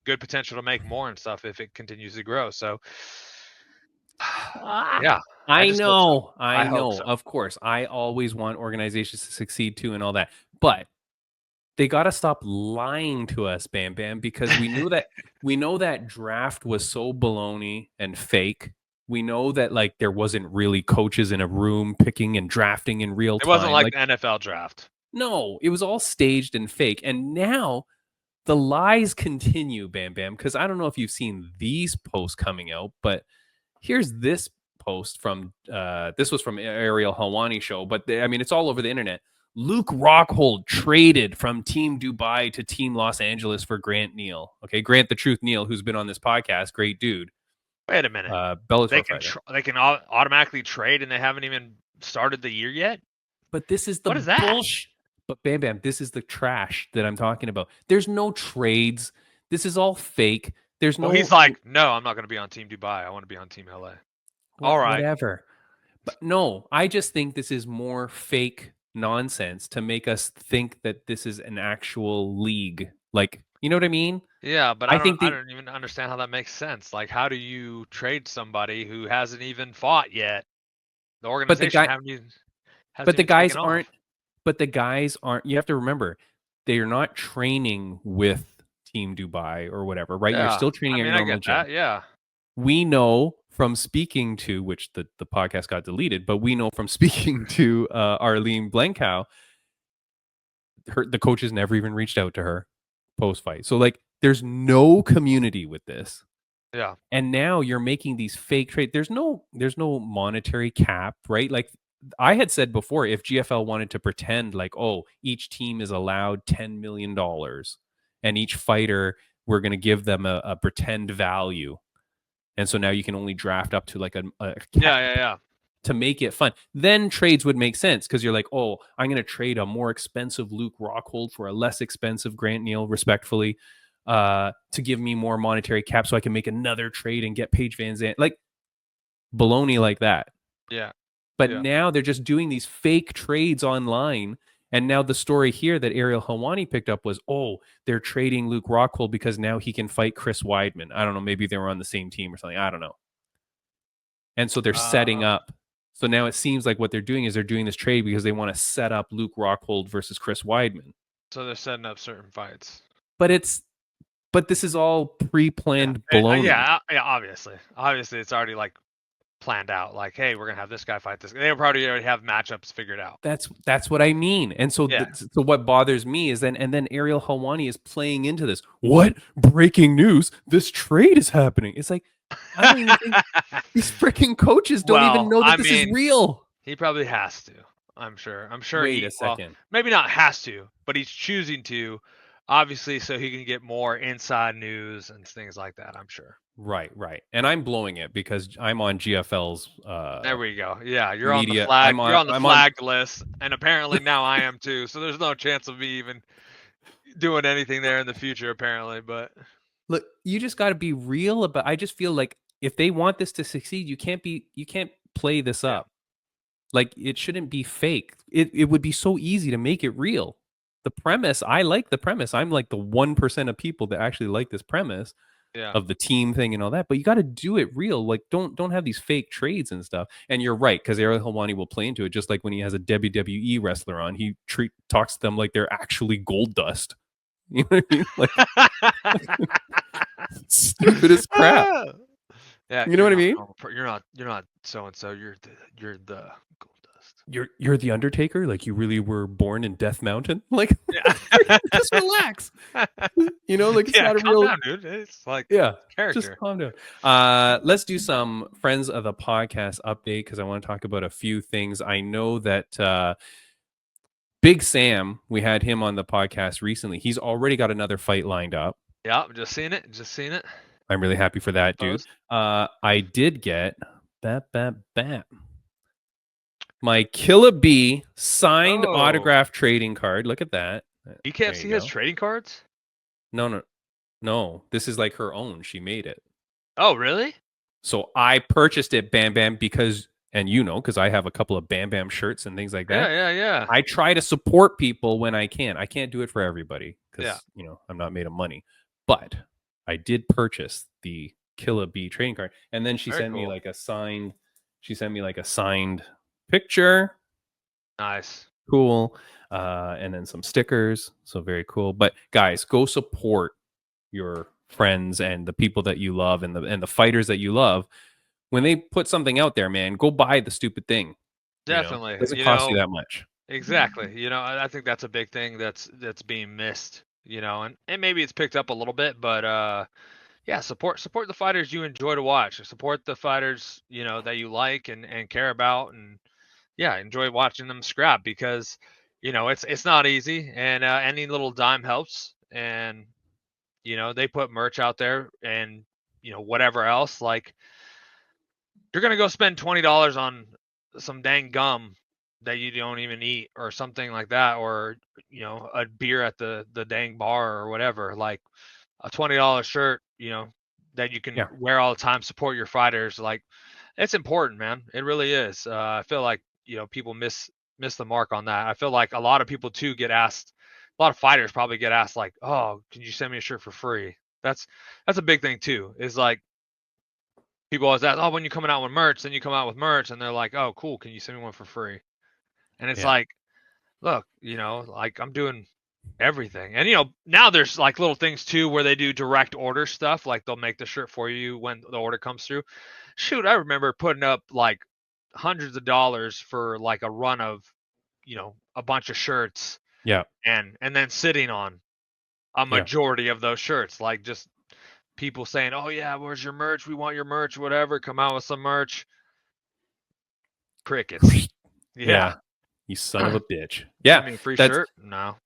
good potential to make more and stuff if it continues to grow. So, yeah, I I just hope so. know. I hope know. so. Of course, I always want organizations to succeed too, and all that, but they got to stop lying to us, Bam Bam, because we know that draft was so baloney and fake. We know that like there wasn't really coaches in a room picking and drafting in real It time. wasn't like the NFL draft. No, it was all staged and fake. And now the lies continue, Bam Bam, because I don't know if you've seen these posts coming out, but here's this post from this was from Ariel Helwani show, but I mean it's all over the internet. Luke Rockhold traded from Team Dubai to Team Los Angeles for Grant Neal. Okay, Grant the Truth Neal, who's been on this podcast, great dude. Wait a minute. Bellator They can automatically trade and they haven't even started the year yet. But this is the What is that? bullshit. But Bam Bam, this is the trash that I'm talking about. There's no trades. This is all fake. There's no. Well, he's like, no, I'm not going to be on Team Dubai. I want to be on Team LA. All right. Whatever. But no, I just think this is more fake nonsense to make us think that this is an actual league. Like, you know what I mean? Yeah, but I I think don't even understand how that makes sense. Like, how do you trade somebody who hasn't even fought yet? The organization hasn't even but the guys taken off. aren't. But the guys aren't. You have to remember, they are not training with Team Dubai or whatever, right? Yeah. You're still training at your normal gym. That, yeah. We know from speaking to, which the podcast got deleted, but we know from speaking to Arlene Blenkow, the coaches never even reached out to her post fight. So like, there's no community with this. Yeah. And now you're making these fake trades. There's no monetary cap, right? Like I had said before, if GFL wanted to pretend like, oh, each team is allowed $10 million and each fighter, we're going to give them a pretend value. And so now you can only draft up to like a cap to make it fun. Then trades would make sense because you're like, oh, I'm going to trade a more expensive Luke Rockhold for a less expensive Grant Neal, respectfully, to give me more monetary cap so I can make another trade and get Paige Van Zandt. Like baloney like that. Yeah. But Yeah. now they're just doing these fake trades online. And now the story here that Ariel Helwani picked up was, oh, they're trading Luke Rockhold because now he can fight Chris Weidman. I don't know. Maybe they were on the same team or something. I don't know. And so they're setting up. So now it seems like what they're doing is they're doing this trade because they want to set up Luke Rockhold versus Chris Weidman. So they're setting up certain fights. But this is all pre-planned baloney. Yeah, obviously. Obviously, it's already like planned out. Like, hey, we're gonna have this guy fight this. They probably already have matchups figured out. That's what I mean. And so, so what bothers me is then Ariel Helwani is playing into this. What breaking news? This trade is happening. It's like I don't even think these freaking coaches don't even know that this is real. He probably has to. I'm sure. Wait a second. Maybe not has to, but he's choosing to. Obviously, so he can get more inside news and things like that, I'm sure. Right. And I'm blowing it because I'm on GFL's there we go. Yeah, you're media. on the flag. You're on the flagged list, and apparently now I am too. So there's no chance of me even doing anything there in the future, apparently. But look, you just got to be real about. I just feel like if they want this to succeed, you can't play this up. Like it shouldn't be fake. It would be so easy to make it real. The premise, I like the premise. I'm like the 1% of people that actually like this premise of the team thing and all that. But you got to do it real. Like don't have these fake trades and stuff. And you're right, because Ariel Helwani will play into it, just like when he has a WWE wrestler on. He talks to them like they're actually gold dust. You know what I mean? Like stupid as crap. Yeah, you know what I mean? You're not so and so. You're the gold dust. You're the Undertaker. Like you really were born in Death Mountain. Like just relax. You know, like it's not a real. Calm down, dude. It's like character. Just calm down. Let's do some friends of the podcast update because I want to talk about a few things. I know that Big Sam, we had him on the podcast recently. He's already got another fight lined up. Yeah, I'm just seeing it. I'm really happy for that, dude. I did get my Killa B signed autograph trading card. Look at that. You can't see his trading cards? No. This is like her own. She made it. Oh, really? So I purchased it, Bam Bam, because I have a couple of Bam Bam shirts and things like that. Yeah. I try to support people when I can. I can't do it for everybody because, I'm not made of money. But I did purchase the Killa B trading card. And then she sent me like a signed picture. Nice. Cool. And then some stickers. So very cool. But guys, go support your friends and the people that you love and the fighters that you love. When they put something out there, man, go buy the stupid thing. Definitely. It doesn't cost you that much. Exactly. I think that's a big thing that's being missed, and maybe it's picked up a little bit, but support the fighters you enjoy to watch. Support the fighters, that you like and care about, and enjoy watching them scrap because, it's not easy, and any little dime helps. And, they put merch out there and, whatever else, like you're going to go spend $20 on some dang gum that you don't even eat or something like that, or, a beer at the dang bar or whatever, like a $20 shirt, that you can wear all the time, support your fighters. Like it's important, man. It really is. I feel like, people miss the mark on that. I feel like a lot of people too get asked, a lot of fighters probably get asked like, oh, can you send me a shirt for free? That's a big thing too, is like, people always ask, oh, when you coming out with merch, then you come out with merch, and they're like, oh, cool, can you send me one for free? And it's like, look, like I'm doing everything. And, now there's like little things too where they do direct order stuff. Like they'll make the shirt for you when the order comes through. Shoot, I remember putting up like hundreds of dollars for like a run of, a bunch of shirts. Yeah. And then sitting on a majority of those shirts, like just people saying, oh yeah, where's your merch? We want your merch, whatever. Come out with some merch. Crickets. Yeah. You son of a bitch. Yeah. I mean, free shirt? No.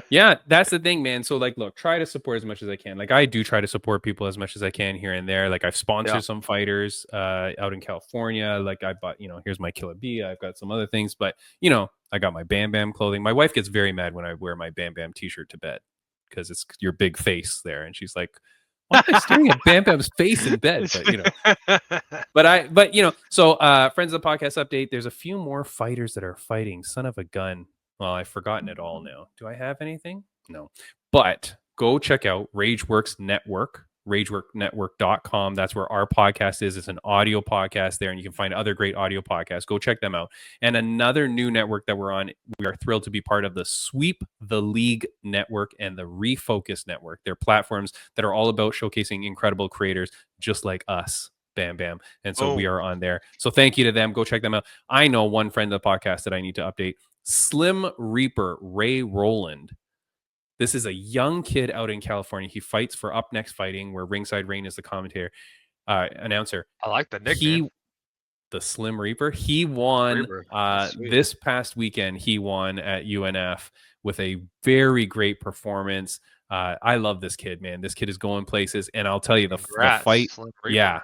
Yeah, that's the thing, man. So like, look, try to support as much as I can. Like I do try to support people as much as I can here and there. Like I've sponsored some fighters out in California. Like I bought, here's my Killa B. I've got some other things, but I got my Bam Bam clothing. My wife gets very mad when I wear my Bam Bam t-shirt to bed because it's your big face there. And she's like, Why am I staring at Bam Bam's face in bed? But so friends of the podcast update, there's a few more fighters that are fighting. Son of a gun. Well, I've forgotten it all now. Do I have anything? No. But go check out Rageworks Network, rageworknetwork.com. That's where our podcast is. It's an audio podcast there, and you can find other great audio podcasts. Go check them out. And another new network that we're on, we are thrilled to be part of the Sweep the League Network and the Refocus Network. They're platforms that are all about showcasing incredible creators just like us. Bam Bam. And so we are on there. So thank you to them. Go check them out. I know one friend of the podcast that I need to update. Slim Reaper Ray Rowland. This is a young kid out in California. He fights for Up Next Fighting, where Ringside Rain is the commentator, announcer. I like the nickname. The Slim Reaper. He won this past weekend. He won at UNF with a very great performance. I love this kid, man. This kid is going places, and I'll tell you the fight. Yeah,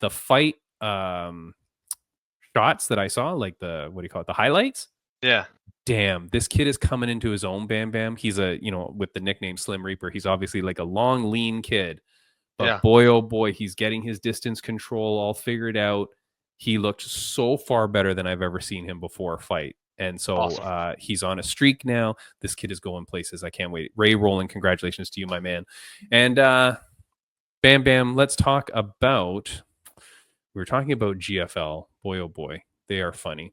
the fight shots that I saw, like the the highlights. Yeah. Damn, this kid is coming into his own, Bam Bam. He's with the nickname Slim Reaper, he's obviously like a long, lean kid. But boy, oh boy, he's getting his distance control all figured out. He looked so far better than I've ever seen him before fight. And so awesome. He's on a streak now. This kid is going places. I can't wait. Ray Rowland, congratulations to you, my man. And Bam Bam, let's talk about, we were talking about GFL. Boy, oh boy, they are funny.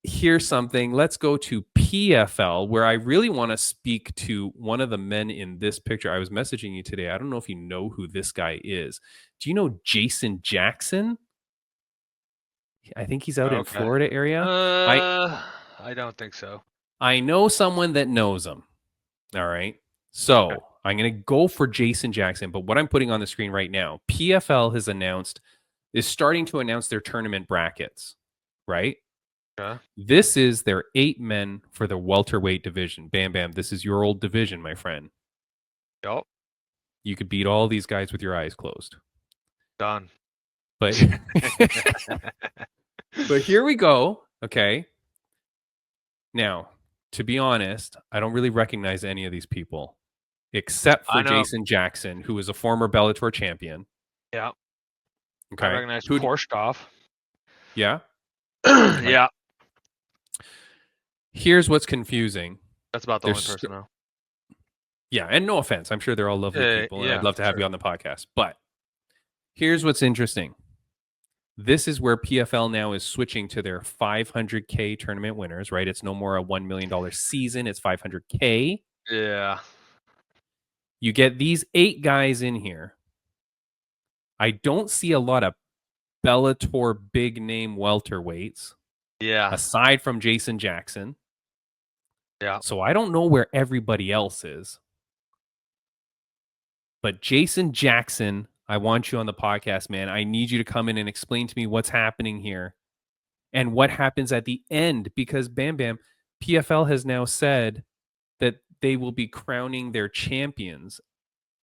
Here's something. Let's go to PFL, where I really want to speak to one of the men in this picture. I was messaging you today. I don't know if you know who this guy is. Do you know Jason Jackson? I think he's out in Florida area. I don't think so. I know someone that knows him. All right. So I'm going to go for Jason Jackson. But what I'm putting on the screen right now, PFL is starting to announce their tournament brackets, right? This is their 8 men for the welterweight division. Bam Bam, this is your old division, my friend. Yep. You could beat all these guys with your eyes closed. Done. But but here we go. Okay. Now, to be honest, I don't really recognize any of these people except for Jason Jackson, who is a former Bellator champion. Yeah. Okay. I recognize Korshkov. Yeah. Yeah. Here's what's confusing. That's about the only person though. Yeah, and no offense. I'm sure they're all lovely people, and I'd love to have you on the podcast. But here's what's interesting. This is where PFL now is switching to their $500K tournament winners, right? It's no more a $1 million season. It's $500K. Yeah. You get these 8 guys in here. I don't see a lot of Bellator big name welterweights. Yeah. Aside from Jason Jackson. Yeah. So I don't know where everybody else is. But Jason Jackson, I want you on the podcast, man. I need you to come in and explain to me what's happening here and what happens at the end, because Bam Bam, PFL has now said that they will be crowning their champions.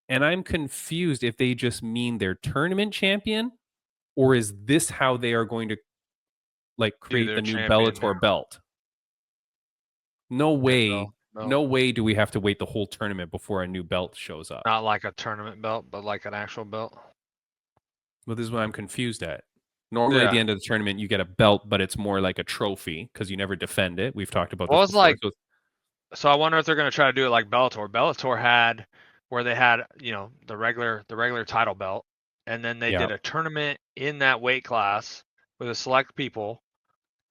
And I'm confused if they just mean their tournament champion, or is this how they are going to create the new Bellator belt? No way. No way do we have to wait the whole tournament before a new belt shows up. Not like a tournament belt, but like an actual belt. Well, this is what I'm confused at. Normally at the end of the tournament, you get a belt, but it's more like a trophy because you never defend it. We've talked about this before. So I wonder if they're going to try to do it like Bellator. Bellator had where they had, the regular title belt, and then they did a tournament in that weight class with a select people,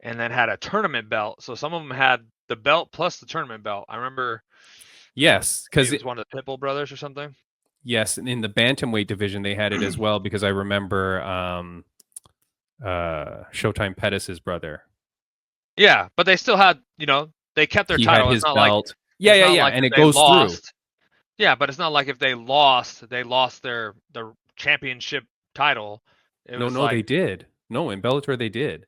and then had a tournament belt. So some of them had the belt plus the tournament belt. I remember. Yes, because it was one of the Pitbull brothers or something. Yes, and in the bantamweight division they had it as well, because I remember Showtime Pettis' brother. Yeah, but they still had, they kept their title. Had his belt. And it goes through. Yeah, but it's not like if they lost their championship title. They did. No, in Bellator they did.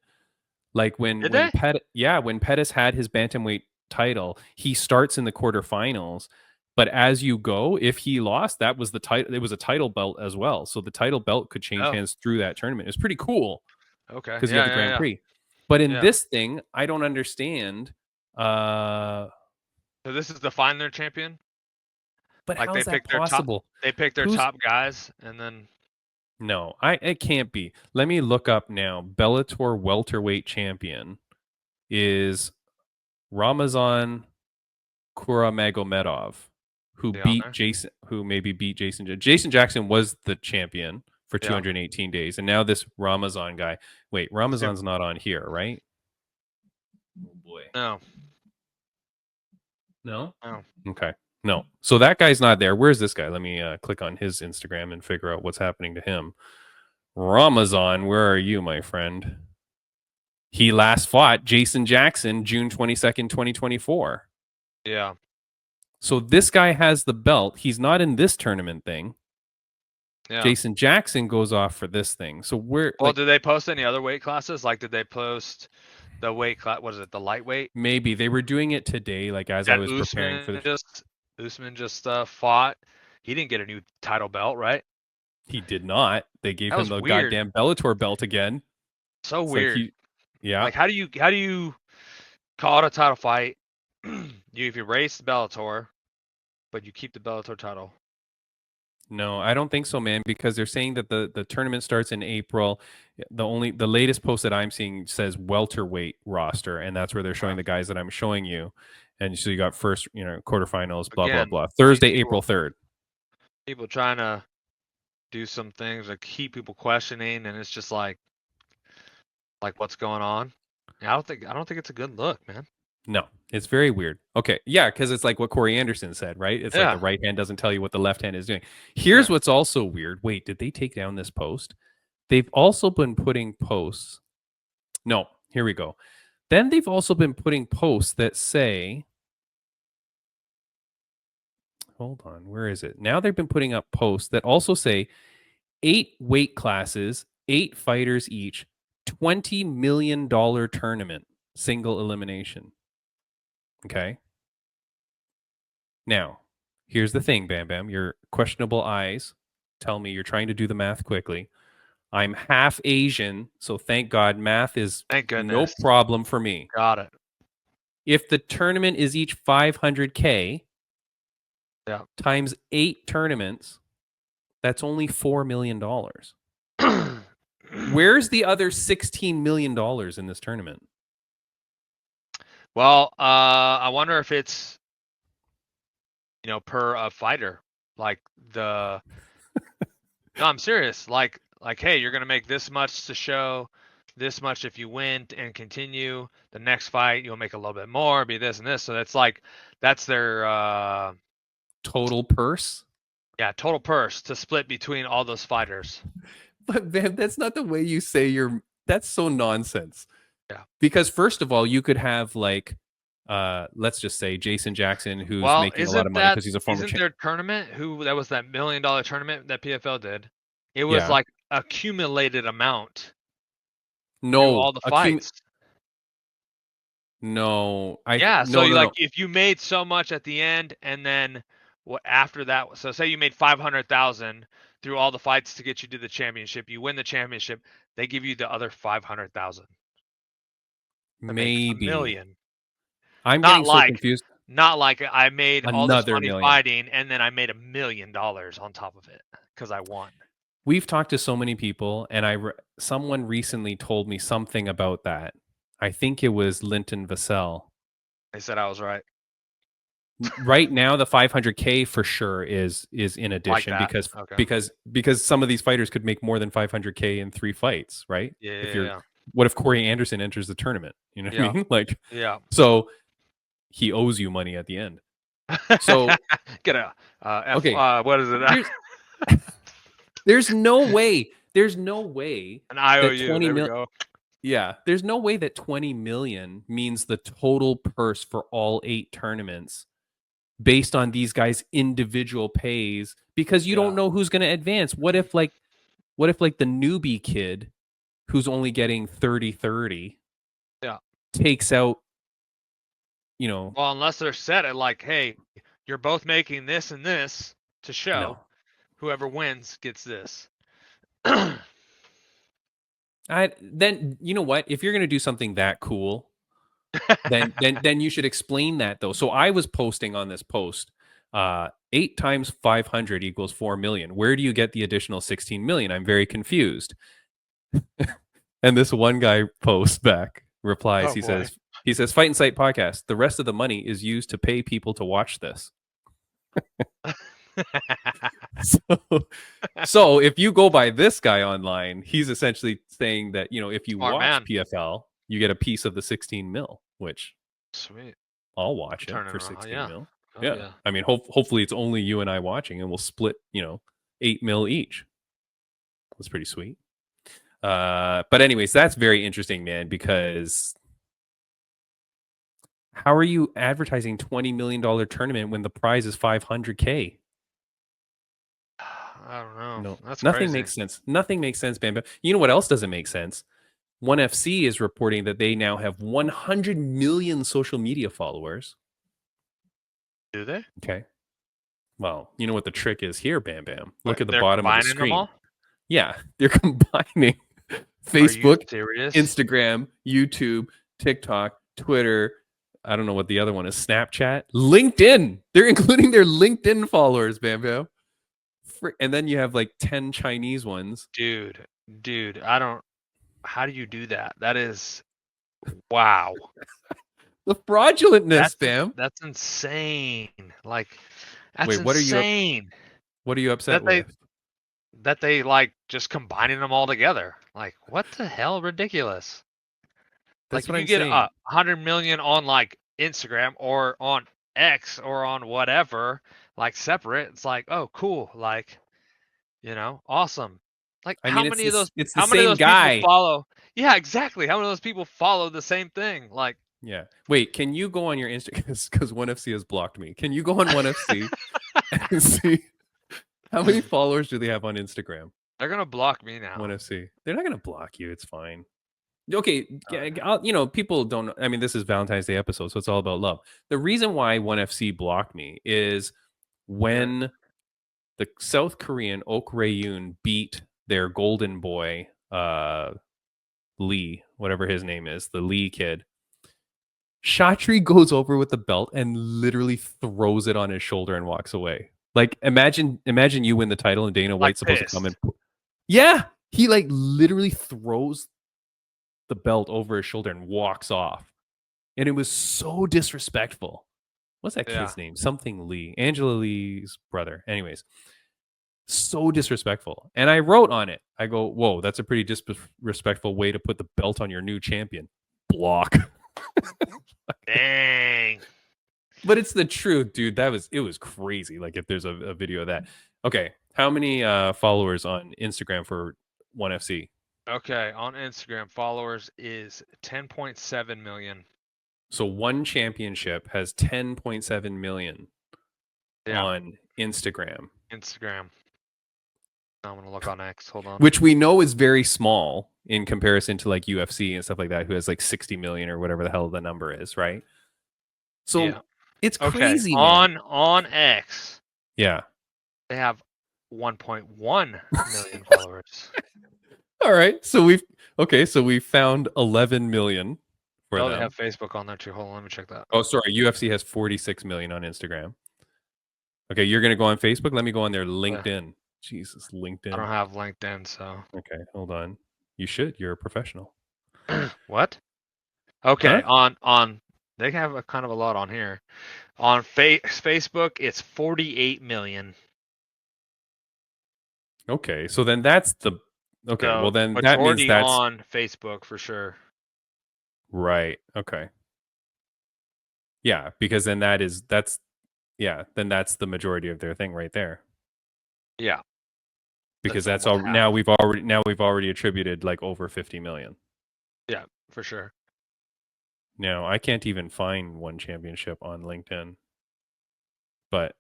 Like when Pettis had his bantamweight title, he starts in the quarterfinals. But as you go, if he lost, that was the title. It was a title belt as well, so the title belt could change hands through that tournament. It's pretty cool. Okay, because you have the Grand Prix. But in this thing, I don't understand. So this is define their champion. But Like how they is that pick their possible? They pick their Who's- top guys, and then No, it can't be. Let me look up now. Bellator welterweight champion is Ramazan Kuramagomedov, who the on beat there. Jason, who maybe beat Jason. Jason Jackson was the champion for Yeah. 218 days, and now this Ramazan guy. Wait, Ramazan's not on here, right? Oh boy, No, no. no. Okay, no. So that guy's not there. Where's this guy? Let me click on his Instagram and figure out what's happening to him. Ramazan, where are you, my friend? He last fought Jason Jackson June 22nd, 2024. Yeah. So this guy has the belt. He's not in this tournament thing. Yeah. Jason Jackson goes off for this thing. So we're Well, like, did they post any other weight classes? Like, did they post the weight class? What is it? The lightweight? maybe they were doing it today, like as I That was preparing for the. Usman just fought. He didn't get a new title belt, right? He did not. They gave That him was the weird. goddamn Bellator belt again. So It's like weird. yeah. Like, how do you call it a title fight? If you race Bellator, but you keep the Bellator title. No, I don't think so, man, because they're saying that the tournament starts in April. The latest post that I'm seeing says welterweight roster, and that's where they're showing the guys that I'm showing you. And so you got first, quarterfinals, blah Again, blah blah. Thursday, people- April 3rd. People trying to do some things that keep people questioning, and it's just like what's going on? I don't think it's a good look, man. No, it's very weird. Okay, yeah, because it's like what Corey Anderson said, right? It's like Yeah. the right hand doesn't tell you what the left hand is doing. Here's Yeah. what's also weird. Wait, did they take down this post? They've also been putting posts. No, here we go. Then they've also been putting posts that say, hold on, where is it? Now they've been putting up posts that also say 8 weight classes, 8 fighters each, $20 million tournament, single elimination. Okay. Now, here's the thing, Bam Bam. Your questionable eyes tell me you're trying to do the math quickly. I'm half Asian, so thank God math is Thank no goodness. problem for me. Got it. If the tournament is each 500K Yeah. times 8 tournaments, that's only $4 million. Where's the other $16 million in this tournament? Well, I wonder if it's per a fighter. Like no, I'm serious. Like, hey, you're gonna make this much to show, this much if you win and continue. The next fight, you'll make a little bit more, be this and this. So that's their Total purse? total purse to split between all those fighters. But man, that's not the way you say that's so nonsense. Yeah. Because first of all, you could have like let's just say Jason Jackson, who's making a lot of money because he's a former Isn't their tournament that was that $1 million tournament that PFL did? It was like accumulated amount. No, all the fights. No, if you made so much at the end, and then after that, so say you made 500,000 through all the fights to get you to the championship, you win the championship, they give you the other 500,000. maybe $1 million. I'm Not getting so confused. Not like I made all this Another money million. fighting, and then I made $1 million on top of it because I won. We've talked to so many people, and someone recently told me something about that. I think it was Linton Vassell. They said I was right. Right now, the 500K for sure is in addition Like that. because some of these fighters could make more than 500K in 3 fights, right? Yeah. What if Corey Anderson enters the tournament? You know what I mean? Like, yeah. So he owes you money at the end. So get a okay. What is it? There's no way. There's no way. An IOU. There we go. Yeah, there's no way that 20 million means the total purse for all 8 tournaments based on these guys' individual pays, because you don't know who's going to advance. What if like the newbie kid who's only getting 30-30 takes out, Well, unless they're set at like, hey, you're both making this and this to show whoever wins gets this. Then you know what? If you're going to do something that cool, then you should explain that though. So I was posting on this post 8 times 500 equals 4 million. Where do you get the additional 16 million? I'm very confused. And this one guy posts back, replies, he says, Fight and Sight podcast. The rest of the money is used to pay people to watch this. So if you go by this guy online, he's essentially saying that, if you watch PFL, you get a piece of the 16 mil, which sweet. I'll watch it for 16 mil. Oh, yeah. I mean, hopefully it's only you and I watching, and we'll split, 8 mil each. That's pretty sweet. But anyways, that's very interesting, man, because how are you advertising $20 million tournament when the prize is $500K? I don't know. No, that's nothing crazy. makes sense. Nothing makes sense, BamBam. You know what else doesn't make sense? ONE FC is reporting that they now have 100 million social media followers. Do they? Okay. Well, you know what the trick is here, BamBam. Look at the bottom of the screen. Them all? Yeah, they're combining Facebook, Instagram, YouTube, TikTok, Twitter. I don't know what the other one is. Snapchat, LinkedIn. They're including their LinkedIn followers, BamBam. And then you have like 10 Chinese ones. Dude, how do you do that? That is, wow. The fraudulentness, Bam. That's insane. Like, that's Wait, insane. What are you upset with? That they like just combining them all together. Like, what the hell? Ridiculous. That's like, what if you I'm get saying. 100 million on like Instagram or on X or on whatever, like separate, it's like, oh, cool. Like, awesome. Like, how many of those people follow? Yeah, exactly. How many of those people follow the same thing? Like, yeah. Wait, can you go on your Instagram? Because ONE FC has blocked me. Can you go on ONE FC and see how many followers do they have on Instagram? They're gonna block me now. ONE FC. They're not gonna block you. It's fine. Okay, people don't. I mean, this is Valentine's Day episode, so it's all about love. The reason why ONE FC blocked me is when the South Korean Ok Rae-yoon beat their golden boy, Lee, whatever his name is, the Lee kid. Shatri goes over with the belt and literally throws it on his shoulder and walks away. Like, imagine you win the title and Dana White's supposed to come and... Yeah! He, like, literally throws the belt over his shoulder and walks off. And it was so disrespectful. What's that kid's name? Something Lee. Angela Lee's brother. Anyways. So disrespectful. And I wrote on it. I go, whoa, that's a pretty disrespectful way to put the belt on your new champion. Block. Dang. But it's the truth, dude. It was crazy. Like, if there's a video of that. Okay. How many followers on Instagram for ONE FC? Okay. On Instagram, followers is 10.7 million. So one championship has 10.7 million on Instagram. I'm going to look on X. Hold on. Which we know is very small in comparison to like UFC and stuff like that, who has like 60 million or whatever the hell the number is, right? So it's crazy. On X. Yeah. They have 1.1 million followers. All right. So we found 11 million for them. They have Facebook on there too. Hold on, let me check that. Oh, sorry. UFC has 46 million on Instagram. Okay, you're going to go on Facebook? Let me go on their LinkedIn. Yeah. Jesus, LinkedIn. I don't have LinkedIn, so. Okay, hold on. You should. You're a professional. What? Okay, huh? on they have a kind of a lot on here. On Facebook, it's 48 million. Okay, so then that's the okay. So well, then that means that's on Facebook for sure. Right. Okay. Yeah, because then that's the majority of their thing right there. Yeah. Because that's all. Now we've already attributed like over 50 million. Yeah, for sure. Now I can't even find one championship on LinkedIn. But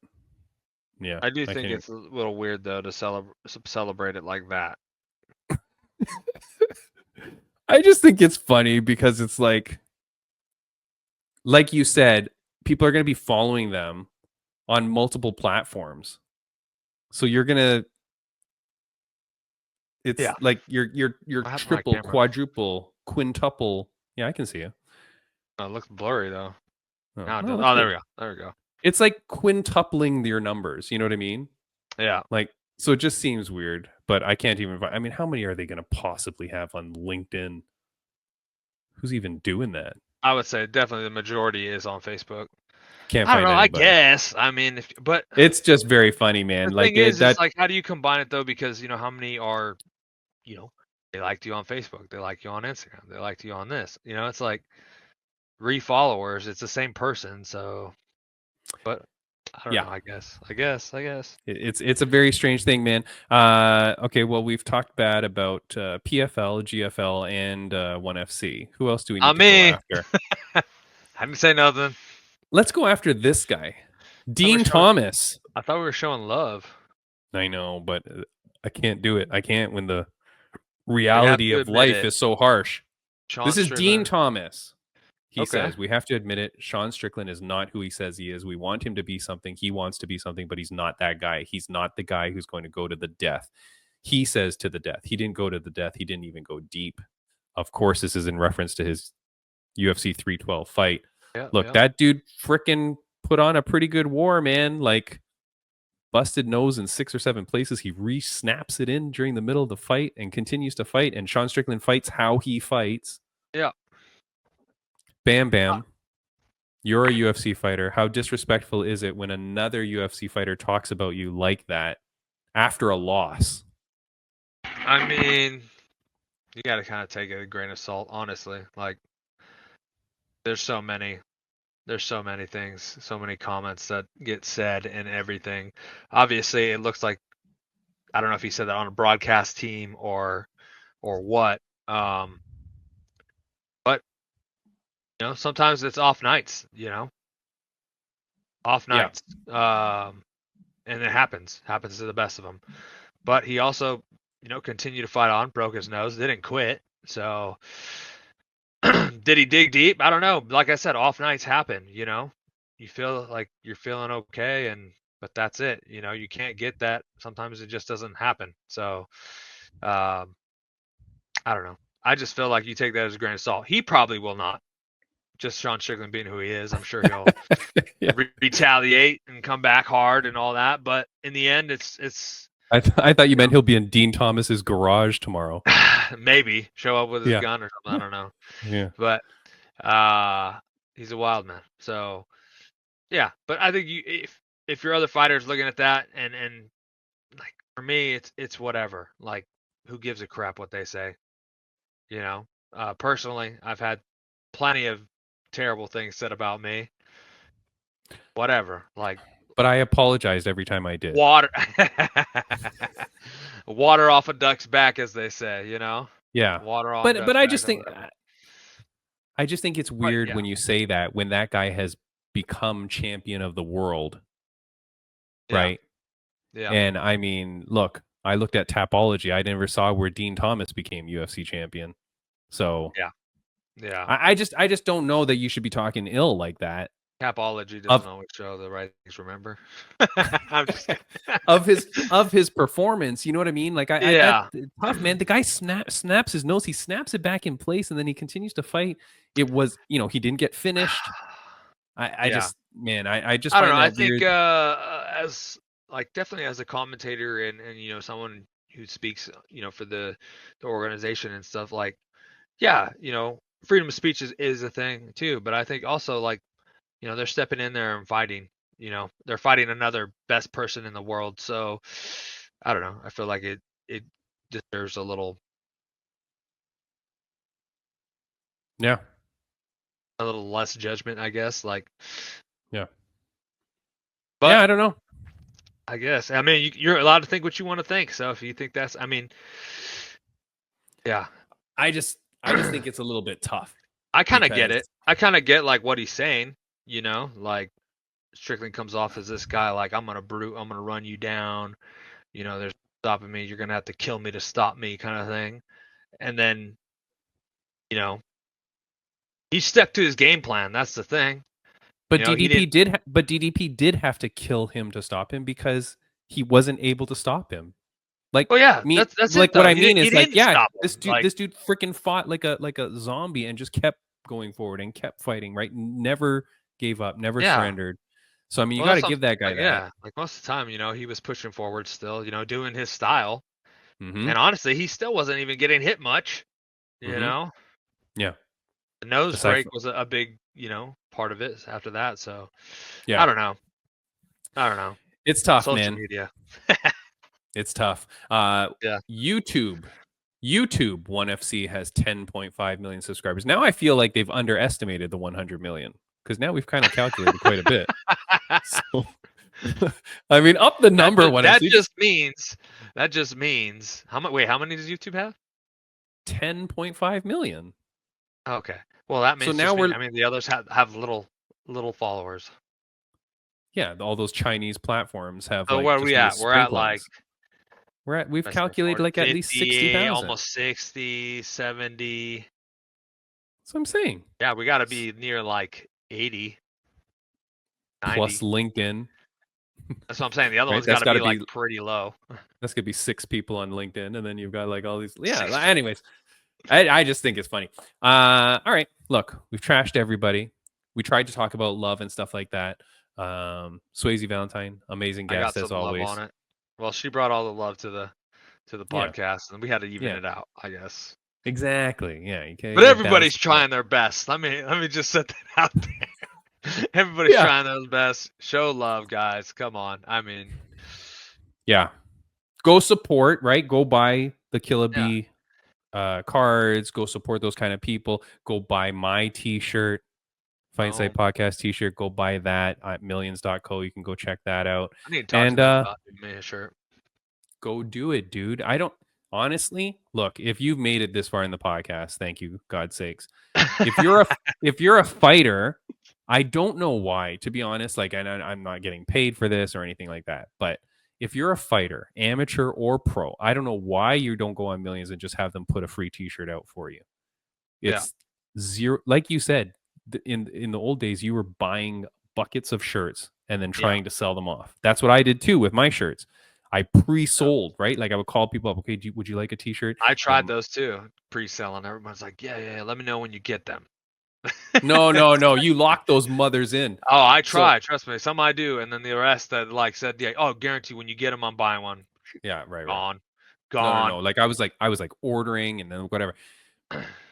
yeah, I do think it's a little weird though to celebrate it like that. I just think it's funny because it's like you said, people are going to be following them on multiple platforms. So you're going to like you're triple, quadruple, quintuple. Yeah, I can see you. It looks blurry though. Oh, there we go. It's like quintupling your numbers. You know what I mean? Yeah. Like, so it just seems weird. But I can't even. I mean, how many are they going to possibly have on LinkedIn? Who's even doing that? I would say definitely the majority is on Facebook. Can't I don't find know. I anybody. guess. I mean, but It's just very funny, man. the Like thing is that. like, how do you combine it though? Because how many are, they liked you on Facebook, they like you on Instagram, they liked you on this. It's like re-followers. It's the same person. So, but I don't know. I guess. It's a very strange thing, man. Okay, well, we've talked bad about PFL, GFL, and 1FC. Who else do we need to Me. go after? I didn't say nothing. Let's go after this guy, Dean Thomas. I thought we were showing love. I know, but I can't do it. I can't when the reality of life is so harsh. This is Dean Thomas. He says, we have to admit it, Sean Strickland is not who he says he is. We want him to be something. He wants to be something, but he's not that guy. He's not the guy who's going to go to the death. He says to the death. He didn't go to the death. He didn't even go deep. Of course, this is in reference to his UFC 312 fight. Look, that dude frickin' put on a pretty good war, man. Like, busted nose in 6 or 7 places. He re-snaps it in during the middle of the fight and continues to fight. And Sean Strickland fights how he fights. Yeah. Bam Bam, you're a UFC fighter. How disrespectful is it when another UFC fighter talks about you like that after a loss? I mean, you got to kind of take it a grain of salt, honestly. Like, there's so many things, so many comments that get said and everything. Obviously, it looks like, I don't know if he said that on a broadcast team or what. But sometimes it's off nights. Off nights. Yeah. And it happens to the best of them. But he also, continued to fight on, broke his nose, didn't quit. So did he dig deep? I don't know. Like I said, off nights happen. You feel like you're feeling okay, but that's it. You can't get that. Sometimes it just doesn't happen. So I don't know. I just feel like you take that as a grain of salt. He probably will not. Just Sean Strickland being who he is, I'm sure he'll retaliate and come back hard and all that. But in the end, it's. I thought you meant he'll be in Dean Thomas's garage tomorrow. Maybe show up with his gun or something. I don't know. Yeah. But he's a wild man. So yeah. But I think if your other fighters looking at that and like for me, it's whatever. Like, who gives a crap what they say? Personally, I've had plenty of terrible things said about me. Whatever. Like. But I apologized every time I did. Water off a duck's back, as they say, Yeah. Water off. But I just think it's weird when you say that, when that guy has become champion of the world. Yeah. Right? Yeah. And I mean, look, I looked at Tapology. I never saw where Dean Thomas became UFC champion. So yeah. I just don't know that you should be talking ill like that. Tapology doesn't always show the right things. Remember, I'm just of his performance. You know what I mean? Like, tough, man. The guy snaps his nose. He snaps it back in place, and then he continues to fight. It was, he didn't get finished. I just don't know. I think as like definitely as a commentator and someone who speaks for the organization and stuff, like freedom of speech is a thing too. But I think also like. They're stepping in there and fighting. They're fighting another best person in the world. So I don't know. I feel like it deserves a little. Yeah. A little less judgment, I guess. Like. Yeah. But yeah, I don't know. I guess. I mean, you're allowed to think what you want to think. So if you think that's, I mean. Yeah. I just think it's a little bit tough. I kind of get it. I kind of get like what he's saying. Like Strickland comes off as this guy, like I'm gonna run you down. There's stopping me. You're gonna have to kill me to stop me, kind of thing. And then, he stuck to his game plan. That's the thing. But DDP did have to kill him to stop him because he wasn't able to stop him. Like, that's like what I mean is like, this dude freaking fought like a zombie and just kept going forward and kept fighting. Right, never gave up, never surrendered. So I mean, you Well, got to that's give that guy like, that. yeah, like most of the time, he was pushing forward still, doing his style. Mm-hmm. And honestly, he still wasn't even getting hit much, you know. Yeah. The nose Aside break from, was a big, part of it after that. So yeah, I don't know. it's tough, Social man. media. It's tough. Yeah. YouTube 1FC has 10.5 million subscribers. Now I feel like they've underestimated the 100 million because now we've kind of calculated quite a bit. So, I mean, up the number That 1FC. just means how much? Wait, how many does YouTube have? 10.5 million. Okay. Well, that So means now I mean, the others have little followers. Yeah, all those Chinese platforms have So like where are just we at? We're at like we've let's say calculated like at least 50, 60,000. almost 60, 70. That's what I'm saying. Yeah, we got to be near like 80, 90. Plus LinkedIn. That's what I'm saying. The other Right? one's That's got to gotta be like pretty low. That's gonna be 6 people on LinkedIn, and then you've got like all these. Yeah. Anyways, I just think it's funny. All right, look, we've trashed everybody. We tried to talk about love and stuff like that. Swayze Valentine, amazing I got guest as some always. love on it. Well, she brought all the love to the Yeah. podcast, and we had to even Yeah. it out, I guess. Exactly. Yeah. But everybody's trying their best. Let me just set that out there. Everybody's trying their best. Show love, guys. Come on. I mean, yeah. Go support, right? Go buy the Killa Bee cards. Go support those kind of people. Go buy my t-shirt, Fight Insight Podcast t-shirt. Go buy that at millions.co. You can go check that out. I need to talk to them about me a shirt. Go do it, dude. I don't honestly look, if you've made it this far in the podcast, thank you, God's sakes. If you're a fighter, I don't know why, to be honest. Like, I'm not getting paid for this or anything like that. But if you're a fighter, amateur or pro, I don't know why you don't go on Millions and just have them put a free t-shirt out for you. It's zero, like you said, in the old days, you were buying buckets of shirts and then trying to sell them off. That's what I did too with my shirts. I pre-sold, right? Like I would call people up. Okay, would you like a t-shirt? I tried those too, pre-selling. Everyone's like, yeah. Let me know when you get them. No. You lock those mothers in. Oh, I try. Trust me. Some I do, and then the rest that like said, guarantee when you get them, I'm buying one. Yeah, right. Gone. No. Like I was like ordering and then whatever.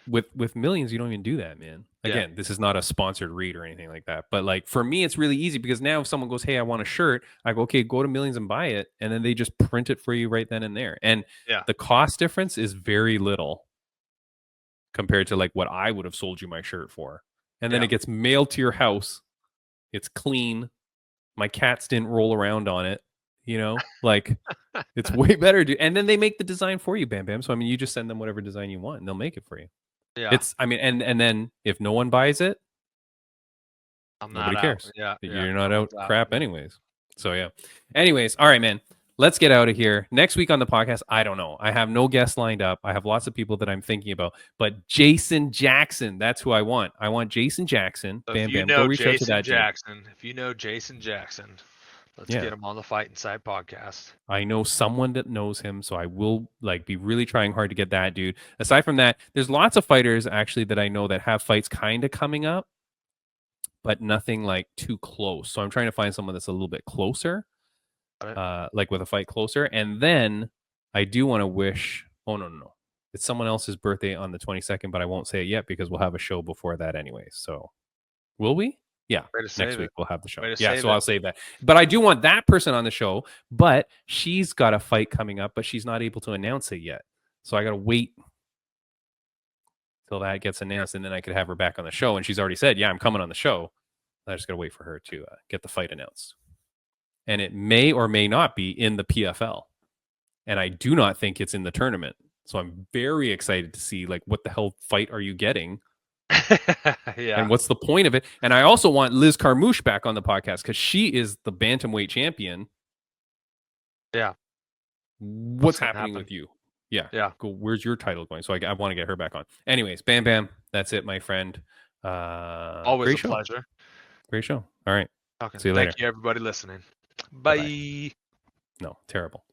With Millions, you don't even do that, man. Again, this is not a sponsored read or anything like that. But like for me, it's really easy because now if someone goes, "Hey, I want a shirt," I go, "Okay, go to Millions and buy it," and then they just print it for you right then and there. And the cost difference is very little compared to like what I would have sold you my shirt for. And then it gets mailed to your house. It's clean. My cats didn't roll around on it. Like it's way better, dude. And then they make the design for you, Bam Bam. So I mean, you just send them whatever design you want, and they'll make it for you. Yeah. It's, I mean, and then if no one buys it, nobody cares. Yeah. You're not out crap anyways. So yeah. Anyways, all right, man. Let's get out of here. Next week on the podcast, I don't know. I have no guests lined up. I have lots of people that I'm thinking about. But Jason Jackson, that's who I want. I want Jason Jackson. So Bam if you Bam. know Go reach out to that Jackson, if you know Jason Jackson, let's get him on the Fight Inside podcast. I know someone that knows him, so I will be really trying hard to get that dude. Aside from that, there's lots of fighters actually that I know that have fights kind of coming up, but nothing like too close. So I'm trying to find someone that's a little bit closer, like with a fight closer. And then I do want to wish. Oh no, it's someone else's birthday on the 22nd, but I won't say it yet because we'll have a show before that anyway. So will we? Yeah, next week we'll have the show. Yeah, so I'll save that. But I do want that person on the show, but she's got a fight coming up, but she's not able to announce it yet. So I got to wait till that gets announced, and then I could have her back on the show. And she's already said, yeah, I'm coming on the show. I just got to wait for her to get the fight announced. And it may or may not be in the PFL. And I do not think it's in the tournament. So I'm very excited to see, like, what the hell fight are you getting? And what's the point of it? And I also want Liz Carmouche back on the podcast because she is the bantamweight champion. Yeah. What's happening with you? Yeah. Go. Where's your title going? So I want to get her back on. Anyways, Bam Bam. That's it, my friend. Always a pleasure. Great show. All right. Okay. See you later. Thank you, everybody listening. Bye. No, terrible.